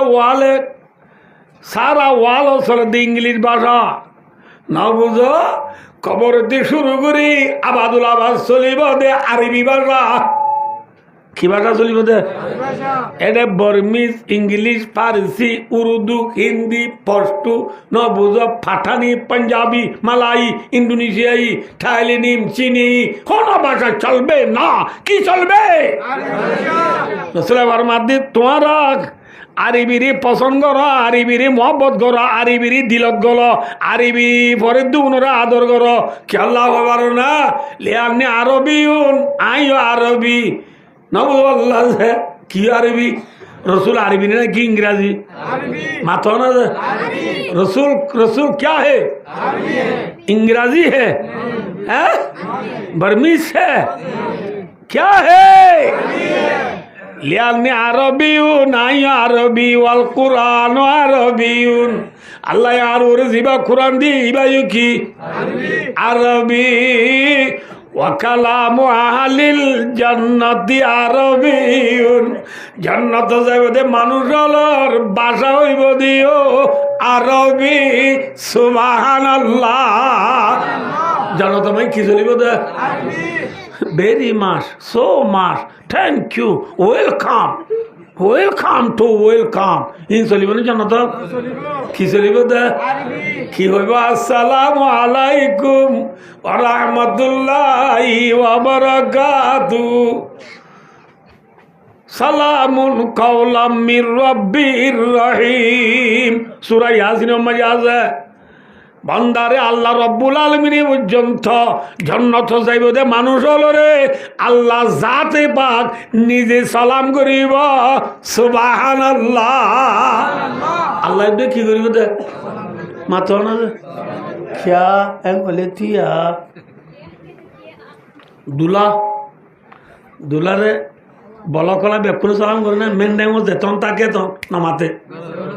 S1: ওয়াল চলে ইংলিশ ভাষা না বুঝো খবর দিয়ে শুরু করি আবাদুল আবাদ চলিব দে আরবি ভাষা কি ভাষা চলিব দে এটা বর্মিজ ইংলিশ ফার্সি উর্দু হিন্দি পশতু ন বুঝো পাঠানি পাঞ্জাবি মালাই ইন্দোনেশিয়াই থাইল্যান্ড চীনি কোন ভাষা চলবে না কি চলবে মুসলমানের মধ্যে তোমারা আরিবিরি পছন্দ কর, আরিবিরি মহব্বত কর, আরিবিরি দিলত গল, আরিবি পরে দুনরা আদর কর। কি আল্লাহ পারো না লে আপনি আরবি আইও আরবি নবুল্লাহ কি আরবি রসুল আরবি না কি ইংরাজি মাথা না রসুল রসুল क्या है इंग्राजी है बर्मीज है क्या है लियानी अरबीयुन आई अरबी वल कुरान अरबीयुन अल्लाह यार और जिबा कुरान दी इबायु की अरबी ওয়াকালামু আহলিল জান্নাতি আরবিয়ুন জান্নাত যাইবদে মানুষের ভাষা হইব দিও আরবি সুবহানাল্লাহ জান্নাত মানে কি চলিব দে very much so much thank you welcome welcome to welcome in চলিব না জান্নাত কি চলিব দে কি হইব আসসালামু আলাইকুম ওয়া রাহমাতুল্লাহি ওয়া বারাকাতুহু সালামুন কাওলাম মির রাব্বির রহিম সূরা ইয়াসিনের মধ্যে আছে বান্দারে আল্লাহ রব্বুল আলামিন পর্যন্ত জান্নাত যাইব দে মানুষ হলরে আল্লাহ জাতে পাক নিজে সালাম করিব সুবহানাল্লাহ আল্লাহ দে কি করিব দে মাথা না क्या है बोले थिया দুলা দুলারে বলা কলা বেকুল সালাম করে না মেন টাইম যেতন তাকে তো নামাতে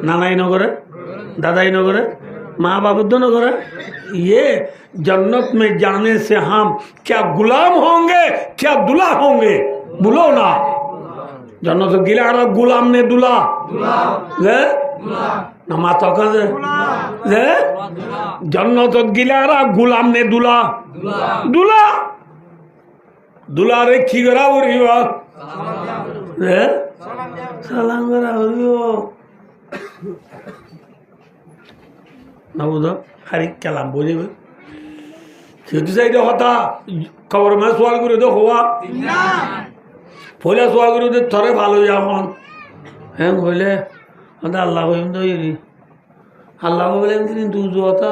S1: নানাই নগরে दादाई नगरे माँ बाप दो नगरे ये जन्नत में जाने से हम क्या गुलाम होंगे क्या दुल्हा होंगे बोलो ना जन्नत गिला गुलाम ने दुल्हा ना माता का जन्नत गिला गुलाम ने दुल्हा दुल्हा दुल्हा रे की करा बोलियो सलाम करा बोलियो ना बुझो हरी कलाम बोले सीधी साइड होता खबर में सवाल करो तो हुआ बोले सवाल करो तो थोड़े भालो जाओ हैं बोले होता अल्लाह को हम तो ये अल्लाह को बोले इंद्रिन दूध होता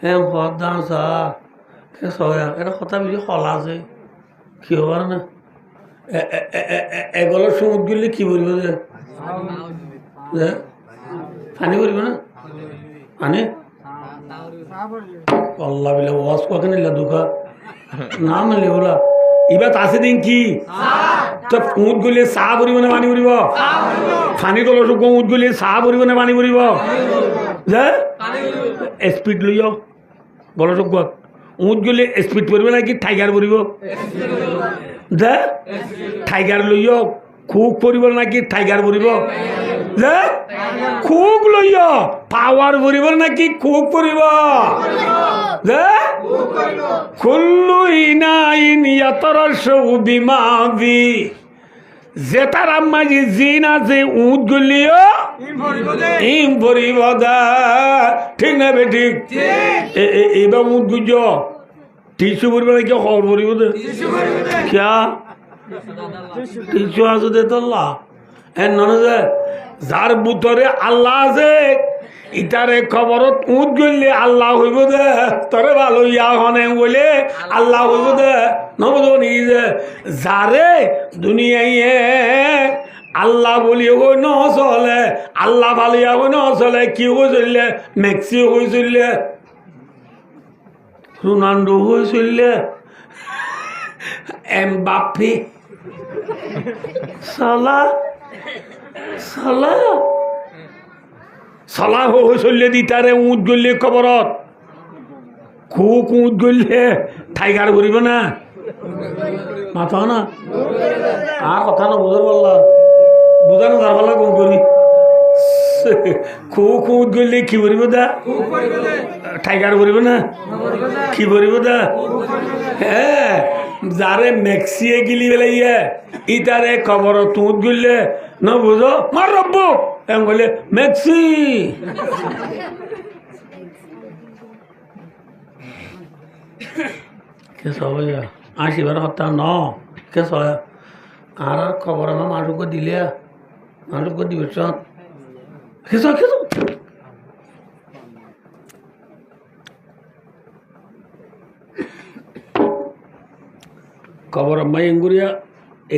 S1: हैं बहुत दान सा क्या सोया ऐसा होता भी जो हला से क्यों बार ना एगोलो शुद्ध गिल्ली की बोली बोले पानी बोली बोला पानी अल्लाह बिल्ला वास को क्या नहीं लदुका नाम ले बोला इबात आसे दिन की तब ऊँट गुले साब उरी बने पानी उरी बा पानी तो लोग ऊँट गुले साब उरी बने पानी उरी बा जा स्पीड लियो बोलो तो क्या ऊँट गुले स्पीड उरी बना कि टाइगर उरी बा जा टाइगर लियो खूब उरी बना कि टाइगर उरी बा जा खूब लियो पावर उरी बना कि खूब उरी बा जा कुल्लु इनाइन यतरशु बिमादी जेतार अम्मा जी जीना से ऊँट गुलियो इम भरी बदा ठीक ना बेटी ए बा ऊँट गुजो टिश्यू भरी बदा क्या खबर भरी बदा क्या टिश्यू आसो दे तो अल्लाह ए ननज़े जार बुतरे अल्लाह से इतारे खबरत ऊँट गुल्ले अल्लाह हुई बोले तोरे वालों या होने बोले अल्लाह हुई बोले न बोलो नहीं जे जारे दुनिया ये अल्लाह बोलिए वो न सोले अल्लाह वाले या वो न सोले क्यों वो सोले मैक्सी हो सोले रोनाल्डो हो सोले एम्बाप्पे साला साला साला हो चलिए दी तारे ऊँट गलिए खबरत खूब ऊँट गलिए टाइगर भरब ना माथा ना कथा ना बुझार पाला बुझानो तार पाला कौन करी खूब ऊँट गलिए कि भरब दा टाइगर भरब ना कि भरब दा जारे मैक्सिए गिली बेलाइए इतारे खबरत ऊँट गलिए न बुझो मार रब्बो एम बोले मैक्सी कैसा हो गया आशी बार हफ्ता नौ कैसा है आर खबर में मारू को दिलिया মানুষ দিবস খেছো খেছো খবর আম্মাই এঙ্গুরিয়া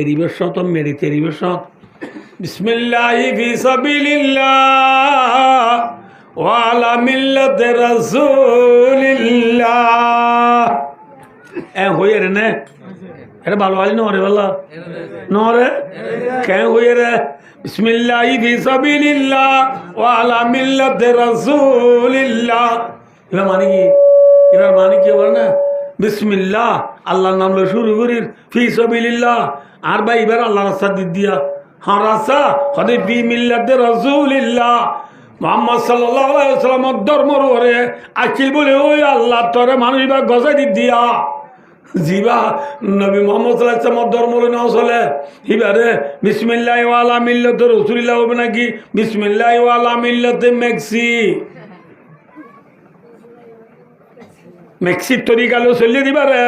S1: এরিবেশ তো মেরিতে এরিবেশ বিসমিল্লাহি ফি সাবিলিল্লাহ ওয়া আলা মিল্লাতি রাসূলিল্লাহ এ হইয়ে রে নে এটা ভালো আলি নরে বলা নরে কে হইয়ে রে বিসমিল্লাহি ফি সাবিলিল্লাহ ওয়া আলা মিল্লাতি রাসূলিল্লাহ এবার মানে কি বল না বিসমিল্লাহ আল্লাহর নাম লয়ে শুরু করির ফি সাবিলিল্লাহ আর ভাই এবার আল্লাহর রাস্তা দিয়া হ্যাঁ রাস্তা হদে ফি মিল্লাতি রাসূলিল্লাহ মুহাম্মদ সাল্লাল্লাহু আলাইহি ওয়াসাল্লাম ধর্মর ওরে আকিল বলে ওই আল্লাহ তোরে মানুষ বা গজাই দিয়া জিবা নবী মুহাম্মদ সাল্লাল্লাহু আলাইহি ওয়াসাল্লাম ধর্ম লয়ে নাও চলে এবারে বিসমিল্লাহি ওয়া আলা মিল্লাতি রাসূলিল্লাহ হবে নাকি বিসমিল্লাহি ওয়া আলা মিল্লাতি মেক্সির তরিকালো চললে দিবারে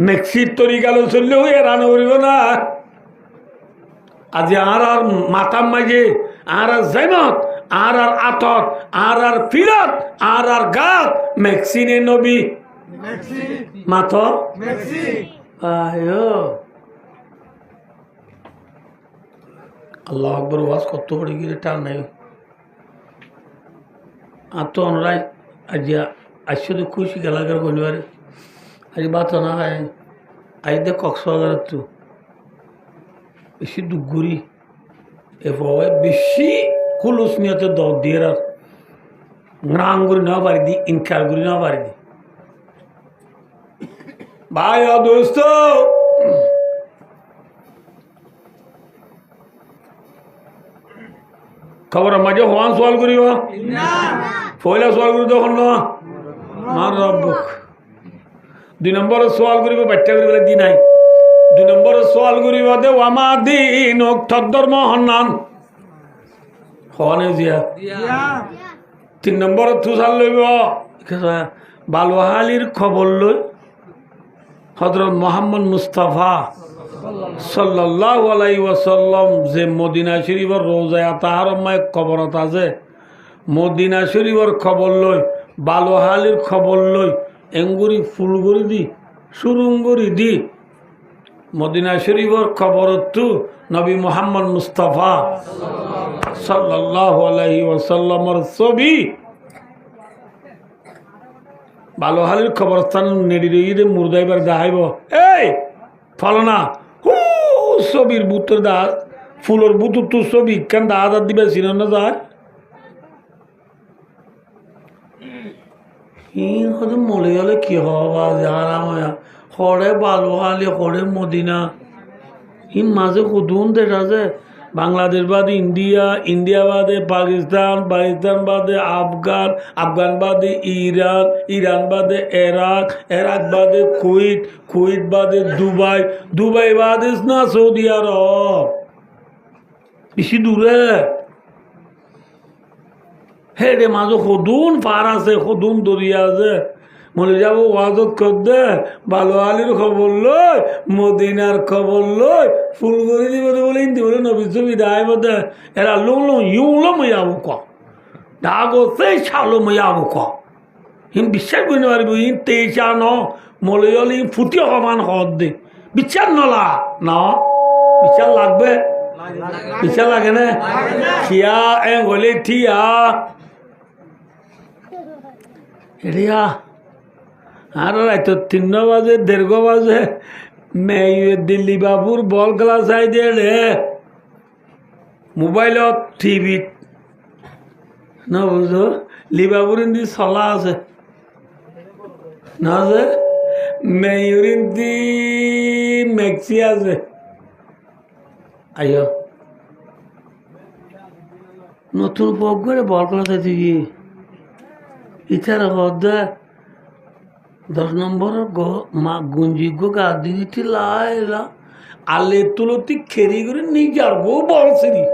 S1: মেক্সির তরিকালো চললে হয়ে রান করিব না আজি আর মাতাম মাঝে আর জাইমত আর আতত আর ফিরত আর গাত মেক্সিনে নবী মাত আয়ো আল্লাহ আকবর ওয়াজ কত পড়ে গিয়ে টান নাই আত অনরাই আজিয়া আসছে তো খুশি গেলাগার বলিবারে আজ বাত না হয় আজ দে কক্সবাজার তো বেশি দুগুরি এভাবে বেশি খুলুস নিয়তে দর দিয়ে আর রাঙ্গুরি না পারি দি ইনকার গুরি না পারি দি ভাই দোস্ত খবর মাঝে হওয়ান সওয়াল করিব পয়লা সওয়াল করি তখন না মার রব্বুক 2 নম্বরের সওয়াল করিব বাচ্চা করিব দি নাই 2 নম্বরের সওয়াল করিব দে ওয়ামা দিন ধর্ম হন্নান হনে জিয়া 3 নম্বরের তুষার লইব বালুহালির খবর লই হযরত মুহাম্মদ মুস্তাফা সাল্লাল্লাহু আলাইহি ওয়াসাল্লাম যে মদিনা শরীফের রোজায় তাহার মায়ের কবরত আছে মদিনা শরীফের খবর লই বালুহালির খবর লই এঙ্গুরি ফুলগুড়ি দি সুরুঙ্গুরি দি মদিনা শরীফের খবরতু নবী মুহাম্মদ মুস্তাফা সাল্লাল্লাহু আলাইহি ওয়াসাল্লামের ছবি বালুহালির খবরস্থান নেড়ি দিয়ে মুর্দাইবার দেখাইব এই ফলনা হু ছবির বুতের দা ফুলের বুতুর তো ছবি কেন দা দিবে চিনে না যায় হয়তো মলে গেলে কি হবা জানাম হরে বালুহালি হরে মদিনা মাঝে কুদুন দেশ আছে বাংলাদেশ বাদে ইন্ডিয়া ইন্ডিয়া বাদে পাকিস্তান পাকিস্তান বাদে আফগান আফগান বাদে ইরান ইরান বাদে এরাক এরাক বাদে কুয়েত কুয়েত বাদে দুবাই দুবাই বাদে না সৌদি আরব বেশি দূরে হেডে মাঝে সদুন পার আছে সদুন দরিয়া আছে মনে যাব ওয়াজত কর দে বালুহালির খবর লই মদিনার খবর লই ফুলগরি দিব বলে ইন্দি বলে নবী ছবি দায় বোধে এরা লুং ইউলো ময়াবো ক ডাগো সেই ছালো ময়াবো ক হিম বিশ্বাস করে পারব ইন তেইশা ন মলে হলে ফুটি সমান হদ দে বিচার নলা ন বিচার লাগবে বিচার লাগে না থিয়া এ গলে থিয়া এরিয়া আর রাইতো 3 বাজে 1:30 বাজে মেয়ে দিল্লি বাবুর বল খেলা চাই দিয়ে রে মোবাইলত টিভিত না বুঝো লিবাবুর ইন্দি চলা আছে না যে মেয়ুর ইন্দি মেক্সি আছে আইয় নতুন পক করে বল খেলা চাইছি কি ইচ্ছার হদ্দা 10 নম্বর গুঞ্জি গো গা দিদি লাইলা আলে তুলতি খেরি করে নিজার গো বল সিরি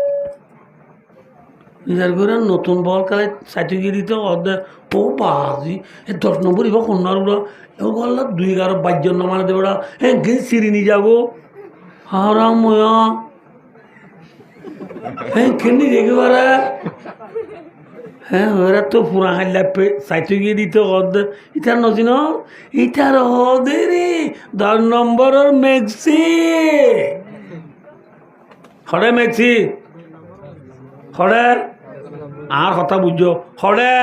S1: নিজার করে নতুন বল খেলে সার্টিফিকেট অর্ধে ও বাজি 10 নম্বর ইবা কন্যার ওরা ও গল্লা 2-11 বাইজন নামানে দেবে ওরা হ্যাঁ গে সিরি নিয়ে যাবো হারাম ময়া হ্যাঁ কেন রেগে বারা হ্যাঁ ওরা তো পুরা হাইলা সাইতে গিয়ে দিতে ইটার নজিন ইটার হদে রে 10 নম্বরের মেক্সি হরে মেক্সি হরে আর কথা বুঝছো হরে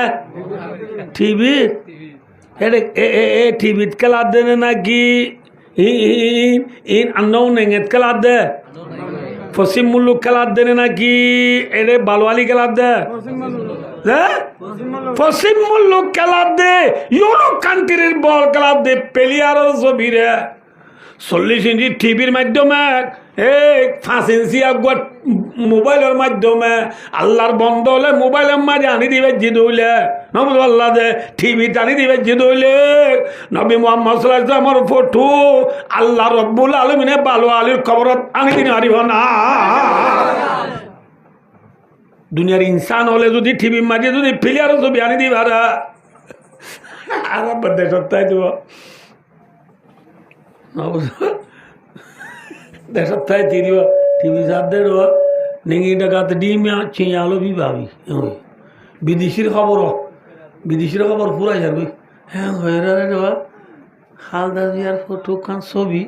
S1: টিভি টিভিত খেলা দেনে নাকি আন্নাও নেঙেত খেলা দে পশ্চিম মুল্লুক খেলার দেনে নাকি এরে বালওয়ালি খেলার দে পশ্চিম মুল্লুক খেলার দে ইউরোপ কান্ট্রির বল খেলার দে প্লেয়ারের ছবিরে 40 ইঞ্চি টিভির মাধ্যমে 5 ইঞ্চি আগুয়ার মোবাইলের মাধ্যমে আল্লাহর বন্ধ হলে মোবাইলের মাঝে আনি দিবে জিদ হইলে নবুল আল্লাহ দে টিভি টানি দিবে জিদ হইলে নবী মুহাম্মদ সাল্লাল্লাহু আলাইহি ওয়াসাল্লামের ফটো আল্লাহ রব্বুল আলামিনে বালো আলীর খবরত আনি দিন হারিব না দুনিয়ার ইনসান হলে যদি টিভির মাঝে যদি প্লেয়ারের ছবি আনি দিবে আর বদ্ধ সত্তাই দিব দেশত থাই তিরিব টিভি সাথে নেঙি ডাকাত ডিম চিয়ালো বি ভাবি বিদেশির খবর পুরাই যাবি হ্যাঁ হয়ে রে হালদা দিয়ার ফটো খান ছবি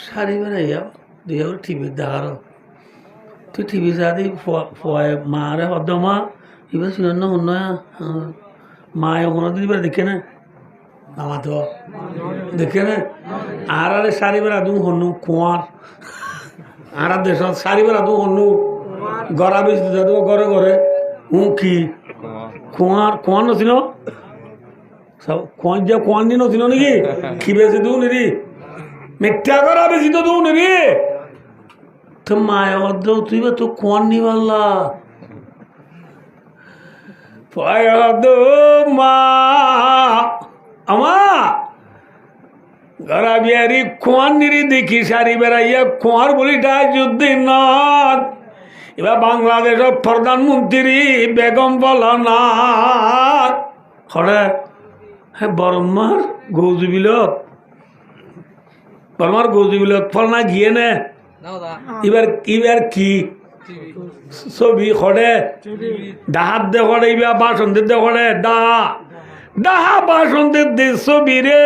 S1: শাড়ি বেড়াইয়া দিয়ে টিভি দেখার তুই টিভি সাথে মারে হদ্দ মা এবার শুন শুন মায়ে কোনো দিন এবার দেখে না আমার তো দেখে না আর আরে শাড়ি বেড়া দু হনু কুয়ার আর দেশ শাড়ি বেড়া দু হনু গড়া বেশি দেবো ঘরে ঘরে কি কুয়ার নছিল সব কুয়ার দিন নছিল নাকি কি বেশি দু নিরি মিথ্যা করা বেশি তো দু নিরি তো মায় অদ্দ তুই বা তো কুয়ার নি পারলা মা আমা গড়া বিহারি কুয়ার নিরি দেখি সারি বেড়াইয়া কুয়ার বলি ডাজুদ্দিন এবার বাংলাদেশের প্রধানমন্ত্রী বেগম বলা না হরে হ্যাঁ বর্মার গৌজবিলত ফল না গিয়ে নে এবার কি ছবি খড়ে ডাহাত দে খড়ে এবার বাসন্তের দে খড়ে ডাহা বাসন্তের দে ছবি রে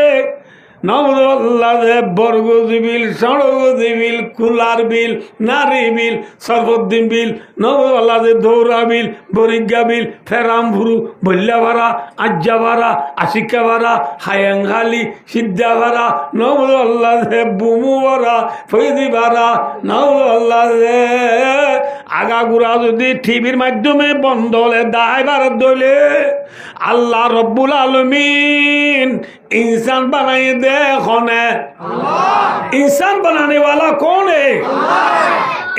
S1: বর্গজীবিল সড়গজীবিল কুলার বিল নারী বিল সরফুদ্দিন বিল নবদে দৌড়া বিল বরিজ্ঞা বিল ফেরাম ভুরু বল্লা ভাড়া আজ্জা ভাড়া আশিকা ভাড়া হায়াঙ্গালি সিদ্ধা ভাড়া নবদে বুমু ভাড়া ফৈদি ভাড়া নবদে আগাগুড়া যদি টিভির মাধ্যমে বন্ধ হলে দায় ভারত দলে আল্লাহ রব্বুল আলমিন इंसान बनाए दे कौन है इंसान बनाने वाला कौन है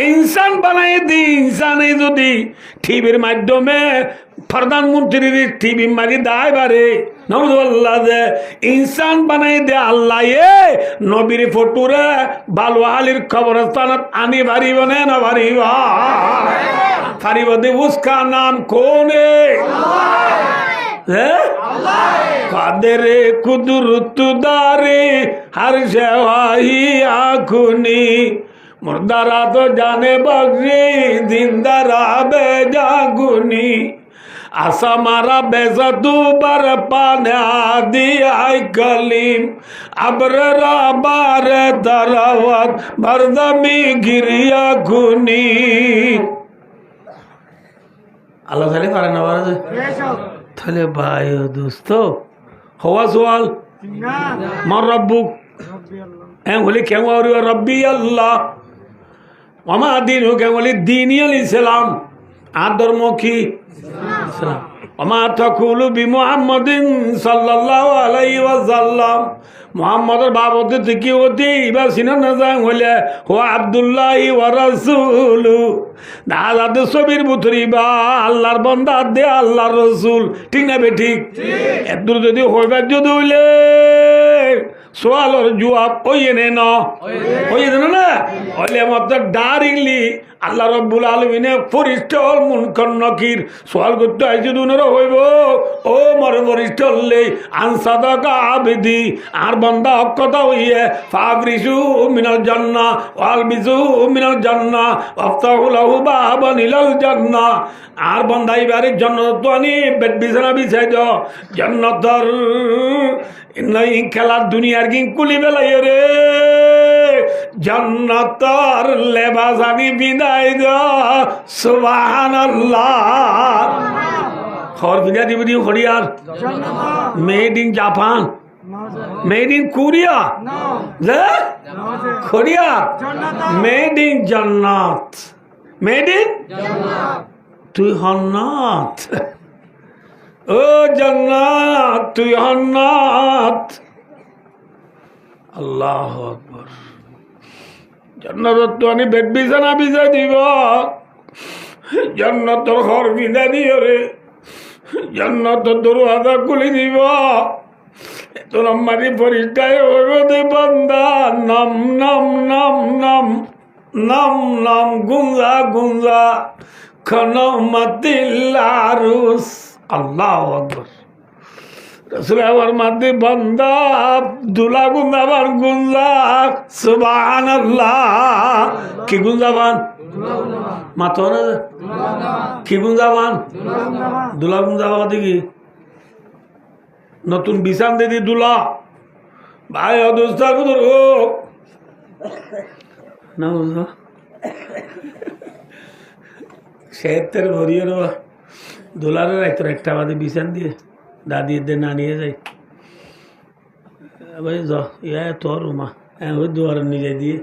S1: इंसान बनाए दी इंसान जो दी टीवीर माध्यमे प्रधानमंत्री टीवी मारी दाय बारे नवदुल्लाह दे इंसान बनाए दे अल्लाह ये नबीर फोटो रे बालवालिर कब्रिस्तान आनी बारी बने ना बारी दे उसका नाम कौन है कादर कुदरत दारे हर शवाही आखुनी मुर्दारा तो जाने बग्री जिंदारा बेजागुनी आसा मारा बेजा तू बर पाने आदि आई कलीम अबररा बार दरावत बरदमी गिरिया गुनी अल्लाह ताले पारे ना बारे তাহলে ভাই দোস্ত হওয়া সোয়াল মার রব্বুক হ্যাঁ বলি কেউ রব্বি আল্লাহ আমার দিন কেউ বলি দিনই আল ইসলাম আর ধর্ম কি ইসলাম আমার তকুলু বি মুহাম্মাদিন সাল্লাল্লাহু আলাইহি ওয়াসাল্লাম মুহাম্মাদের বাবতে থেকে হতে এবার সিনা না যায় হলে ও আব্দুল্লাহি ওয়া রাসূলু দাদাতে ছবির বুতরি বা আল্লাহর বান্দা দে আল্লাহর রাসূল ঠিক না বে ঠিক এত যদি হইবা যদি হইলে সোয়ালের জবাব ওই এনে না ওই এনে না হইলে মত ডাইরেক্টলি আল্লাহ রব্বুল আলমিনে ফরিস্টল মুনকার নাকির সওয়াল করতে আইছে দুনেরও হইব ও মর ফরিস্টলে আনসাদাকা আবেদি আর বান্দা হক কথা হইয়ে ফাবরিসু মিনাল জান্নাহ ওয়ালবিসু মিনাল জান্নাহ ওয়াফতাহু লাহু বাবান ইলাল জান্নাহ আর বান্দা এবারে জান্নাত তো আনি বেড বিছানা বিছাই দাও জান্নাতর নাই খেলার দুনিয়ার কিং কুলি বেলাই রে জান্নাতর লেবাস আনি বিদায় দাও সুবহানাল্লাহ খর বিদায় দিব দিও খড়িয়ার made in Japan made in Korea Korea made in জান্নাত মেড ইন তুই হন্নাত ও জান্নাত তুই হন্নাত আল্লাহু আকবার জান্নাত তো আনি বেড বিছানা বিছাই দিব জান্নাতর ঘর বিদায় দিও রে জান্নাতর দরওয়াজা খুলে দিব তোর আমারি ফরিস্তায় ওরে বান্দা নাম নাম নাম নাম নাম নাম গুঞ্জা গুঞ্জা খনমাতিল আরুস আল্লাহু আকবার রাসূল আমার মাঝে বান্দা দুলা গুঞ্জাবান গুঞ্জা সুবহানাল্লাহ কি গুঞ্জাবান মাতো না কি গুঞ্জাবান দুলা গুঞ্জাবান দেখি নতুন বিছান দিদি দুলা ভাই অদস্তার ভিতর ও না বুঝলো সেহের ভরিয়ে দোলারের একটা আমাদের বিছান দিয়ে দাদি এদের না নিয়ে যায় ভাই য ইয়া তোর মা হ্যাঁ ওই দুয়ার নিজে দিয়ে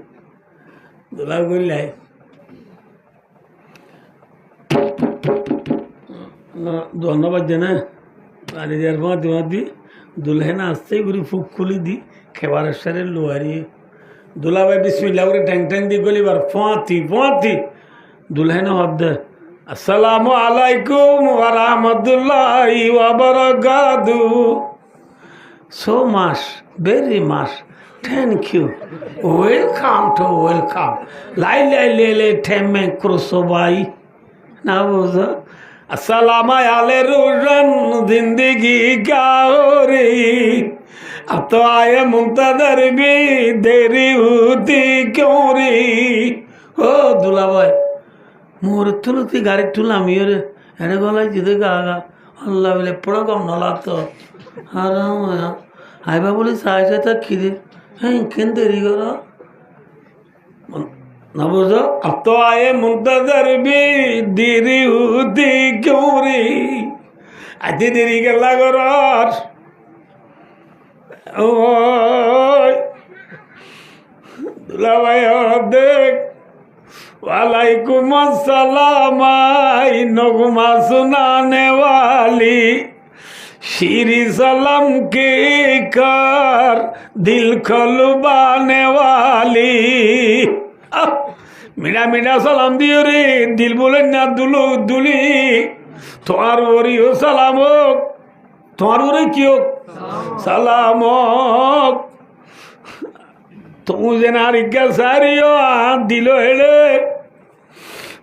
S1: দোলার করলে ধন্যবাদ জানা পানি দেওয়ার মাতি দুলহে না আসতেই ঘুরি ফুক খুলি দি খেবারের সারে লোয়ারি দুলা ভাই বিসমিল্লাহ করে ট্যাং ট্যাং দিয়ে গলি বার ফোঁয়াতি দুলহে না হদ আসসালামু আলাইকুম ওয়া রাহমাতুল্লাহি ওয়া বারাকাতুহু so much very much thank you welcome to welcome লাই লে ঠেমে ক্রোসোবাই না বুঝো अस्सलाम अलैकुम जिंदगी क्या हो रही अब तो आए मुंतजर भी देरी होती क्यों रही ओ दुला भाई मोर तुलती गाड़ी तुलाम ये रे एने गला जिदे गागा अल्लाह बोले पड़ा कम नला तो हाराम आइबा बोले साइज तक खिदे हैं किन देरी करो ना बुझो अब तो आए मुंतजर भी देरी होती क्यों रे आते देरी कर लगो रात दुला भाई देख वालेकुम अस्सलाम नगमा सुनाने वाली शीरी सलाम के कर दिल खलुबाने वाली मीठा मीठा सलाम दियो रे दिल बोले ना दुलो दुली তোমার ওরি ও সালাম তোমার ওরে কি হোক সালাম তুমি যে নারিকা সারিও দিল হেড়ে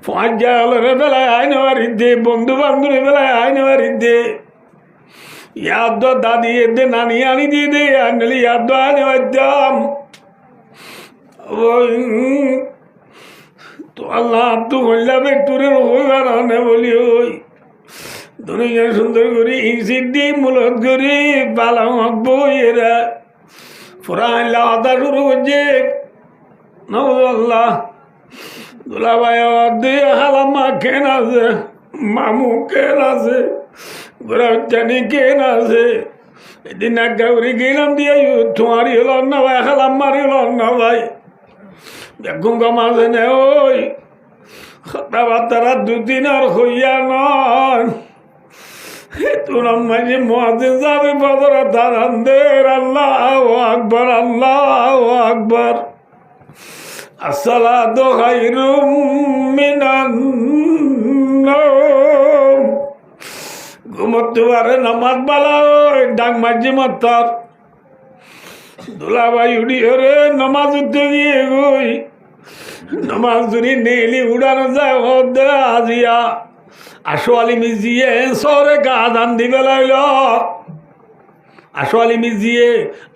S1: পাঁচ জালের বেলায় আইন বাড়িতে বন্ধু বান্ধবের বেলায় আইন বাড়িতে ইয়াদ দাদি এদে নানি আনি দিয়ে দে আনলে ইয়াদ আনে বাদ্যাম তো আল্লাহ তো হইলা বেটুরের হইবার আনে বলি ওই দুনিয়া সুন্দর করি ইসিদ দি মুলত করি বালাম বই এরা ফুরান লাদা শুরু করছে নবুল্লাহ দুলা ভাই দিয়ে হালাম্মা কেন আছে মামু কেন আছে জানি কেন আছে এদিন এক গাউরি গেলাম দিয়ে তোমারই হল না ভাই হালাম্মারই হল না ভাই বেগুঙ্গা মাঝে নে ওই কথাবার্তারা দুদিন আর হইয়া নয় তোরাম মাঝে মহাজে যাবে বদরা দারানদের আল্লাহু আকবার আল্লাহু আকবার আসসালাতু খায়রুম মিনান নাওম ঘুমোতে পারে নামাজ বালা ওই ডাক মাঝে মাতার দুলাভাই উড়ি রে নামাজ উঠতে গিয়ে গই নামাজ যদি নেলি উড়ানো যায় আজিয়া আসো আলী মিজিয়ে সরে আজান দিবে লাইল আসো আলী মিজিয়ে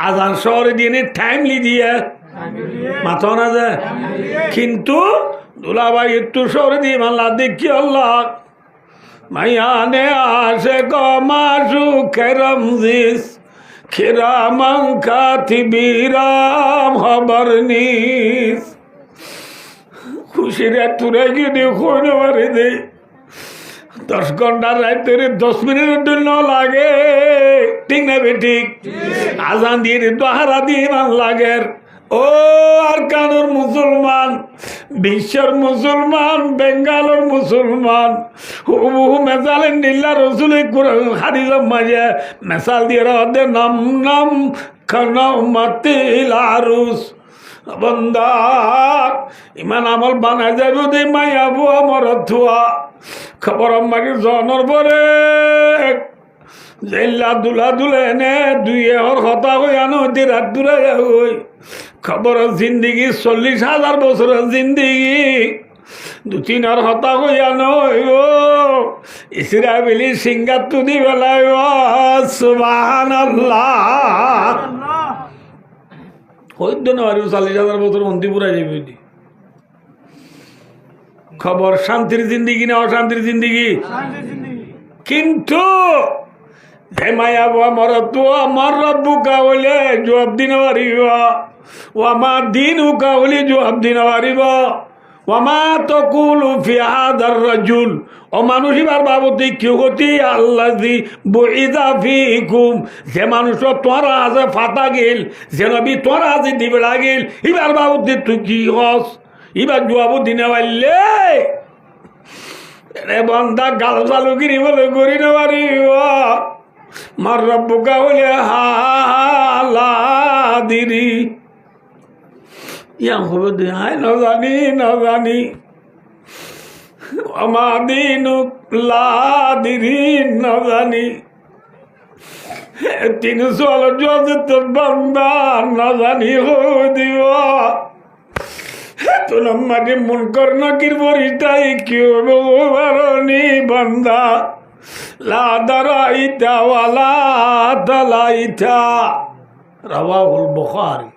S1: আজান শহরে দিয়ে টাইমলি দিয়ে মাথা না যায় কিন্তু দুলাভাই একটু শহরে দিয়ে মাল্লা দেখি আল্লাহ মাইয়ানে আসে কমাশু খেরমজিস খেরামাং কাতিবিরাম খবর নিস খুশির তুলে গিয়ে খুঁজে মারি দে 10 ঘন্টার রাইতে 10 মিনিটের জন্য লাগে ঠিক না বেঠিক আজান দিয়ে দোহারা দিয়ে মান লাগে ও আর কানুর মুসলমান বিশ্বের মুসলমান বেঙ্গালোর মুসলমান হুবহু মেসালেন নিল্লা রসুল হাদিসের মাঝে মেসাল দিয়ে ওদের নাম নাম খানামাতিল আরুস বন্দা ইমান আমল বানায় যাবে দে মাইয়া বুয়া মরত থুয়া খবর আমাকে জনর পরে জেল্লা দুলা দুলে এনে দুই এর কথা হই আনো হইতে রাত দুলাই হই খবর জিন্দিগি 40,000 বছরের জিন্দিগি 2-3 হতা হই আনো ও ইসরায়েলি সিঙ্গার তুদি বেলায় সুবহানাল্লাহ হইতো না 40,000 বছর মন্দি পুরাই যাবে খবর শান্তির জিন্দিগি না অশান্তির জিন্দিগি কিন্তু হে মায়া মরত আমার রব্বুকা হইলে জবাব দিন পারিব ও আমার দিন উকা হইলে জবাব দিন পারিব ওমা তকুলু ফি হাদার রাজুল ও মানুষ এবার বাবতি কি হতি আল্লাযী বুইদা ফিকুম যে মানুষ তোরা আছে ফাটা গেল যে নবী তোরা আছে দিবে লাগিল এবার বাবতি তুই কি হস এবার জবাব দিনে পারলে রে বন্দা গাল চালু গিরি বলে করি না পারিব মার রব্বুকা হইলে হালাদিরি ইয়া হবে দে হায় না জানি আমাদিনু লাদিরি না জানি 300 জগত বান্দা না জানি হয়ে দিব তো আমাকে মন কর নাকির বরিটাই কেউ বারণী বান্দা লা দারাইতা ওয়ালা দালাইতা রাওয়াহুল বুখারী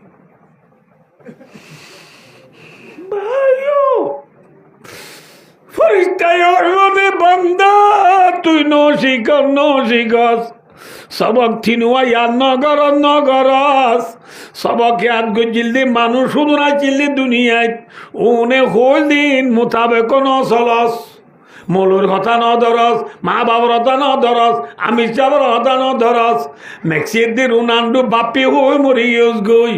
S1: ভাইও ফরিস্তায় ওরে বান্দা তুই নসিকস সবক থিনুয়া ইয়ার নগরস সবক ইয়াদ গজিলদি মানুষ শুধু না চিল্লি দুনিয়ায় উনে হল দিন মোতাবেক নচলস মৌলর কথা নধরস মা বাবার কথা নধরস আমিষ যাবার কথা নধরস মেক্সির দি রোনাল্ডো বাপি হয়ে মরি গিয়েছ গই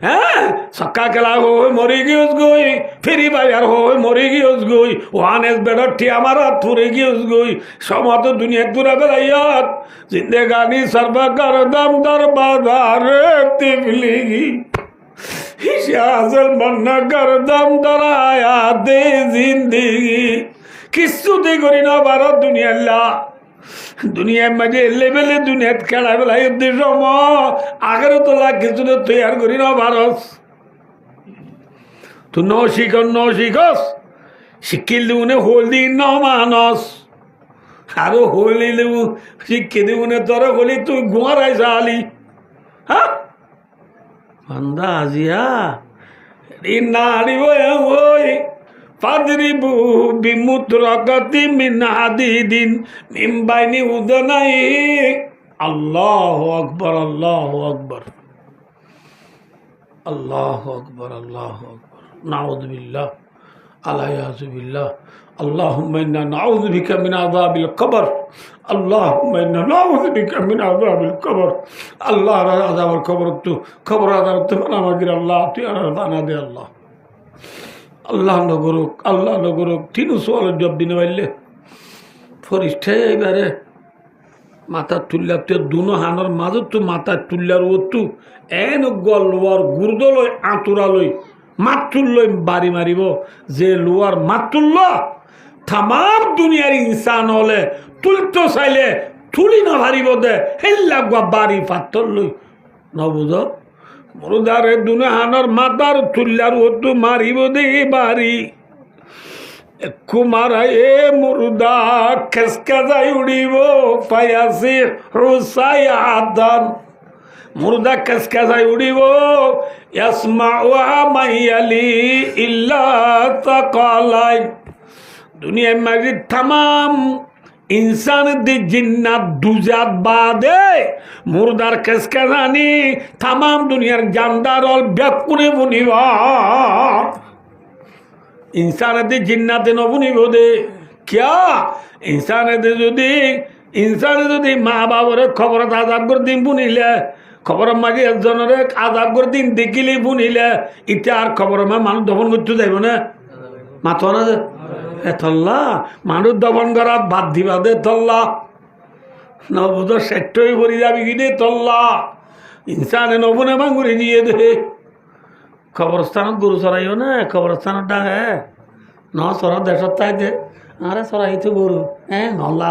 S1: হ্যাঁ ছক্কা খেলা হয়ে মরি গিয়েছ গই ফেরি বাজার হয়ে মরি গিয়েছ গই ওয়ানেস বেড়র ঠিয়া মারা থুরে গিয়েছ গই সমত দুনিয়া তুরা বেড়াইয়াত জিন্দেগানি সর্বকর দম দর বাজার তিবলিগি হিসাজল মন্না কর দম দরায়া দে জিন্দিগি কিস্তুতে করি না ভারত দুনিয়ার মাঝে লেভেলে দুনিয়াত খেলা বেলা উদ্দেশ্য আগেরও তো লাগ কিছু তৈয়ার করি না ভারত তো নশিকস শিক্ষিল দেবনে হলদি ন মানস আরো হলি দেব শিক্ষি দেবনে তোর হলি তুই ঘুমারাই চালি হ্যাঁ বান্দা আজিয়া না হারিব ওই ফাদরিবু বিমুতরাকাতি মিন হাদিদিন মিন বাইনি উদনাই আল্লাহু আকবার আল্লাহু আকবার আল্লাহু আকবার আল্লাহু আকবার নাউযু বিল্লাহ আলাইয়াযু বিল্লাহ আল্লাহুম্মা ইন্না নাউযু বিকা মিন আযাবিল কবর আল্লাহুম্মা ইন্না নাউযু বিকা মিন আযাবিল কবর আল্লাহ আযাবিল কবর তো কবর আযাব তো আমাকে আল্লাহ তুই আর বানা দে আল্লাহ আল্লাহ নগরক 300 জব দিনে পারলে ফরিষ্ঠে এবারে মাথা তুললা তো দুনো হানোর মাঝত তো মাথা তুললার ও তো এন গল লোয়ার গুর্দ লই আঁতুরা লই মাত তুললই বাড়ি মারিব যে লোয়ার মাত তুলল তাম দুনিয়ার ইনসান হলে তুলতে চাইলে তুলি না ভারিব দে হেল্লা বাড়ি পাত্তর লই নবুঝ মুর্দারে দুনহানোর মাতার তুল্লার ওতু মারিব দে বাড়ি কুমারা এ মুর্দা খেসকা যাই উড়িব পায়াসি রুসাই আদান মুর্দা খেসকা যাই উড়িব ইয়াসমাউহা মাইয়ালি ইল্লা তাকালাই দুনিয়ার মাঝে তামাম ইনসান দি জিন্নাত দুজাত বাদে মুর্দার খেসকা জানি তামাম দুনিয়ার জানদার অল ব্যাকুনে বুনিবা इंसानते जिन्नाते नबुनिब दे क्या इंसानते যদি মা বাবরে খবর আজাব করে দিন বুনিলে খবর মাঝে একজনের আজাব করে দিন দেখিলে বুনিলে ইটা আর খবর মানুষ দফন করতে যাইব না মাথো না তল্লা মানুষ দফন করা বাদ দিবা দে তল্লা নবুধ সেটই ভরি যাবি কি দে তল্লা ইনসানে নবুনে মাঙ্গুরি দিয়ে দে কবরস্থানত গরু চৰাইও না কবরস্থানত ডাঙে ন চৰা দেশত তাই দে আরে চৰাইতো গরু নল্লা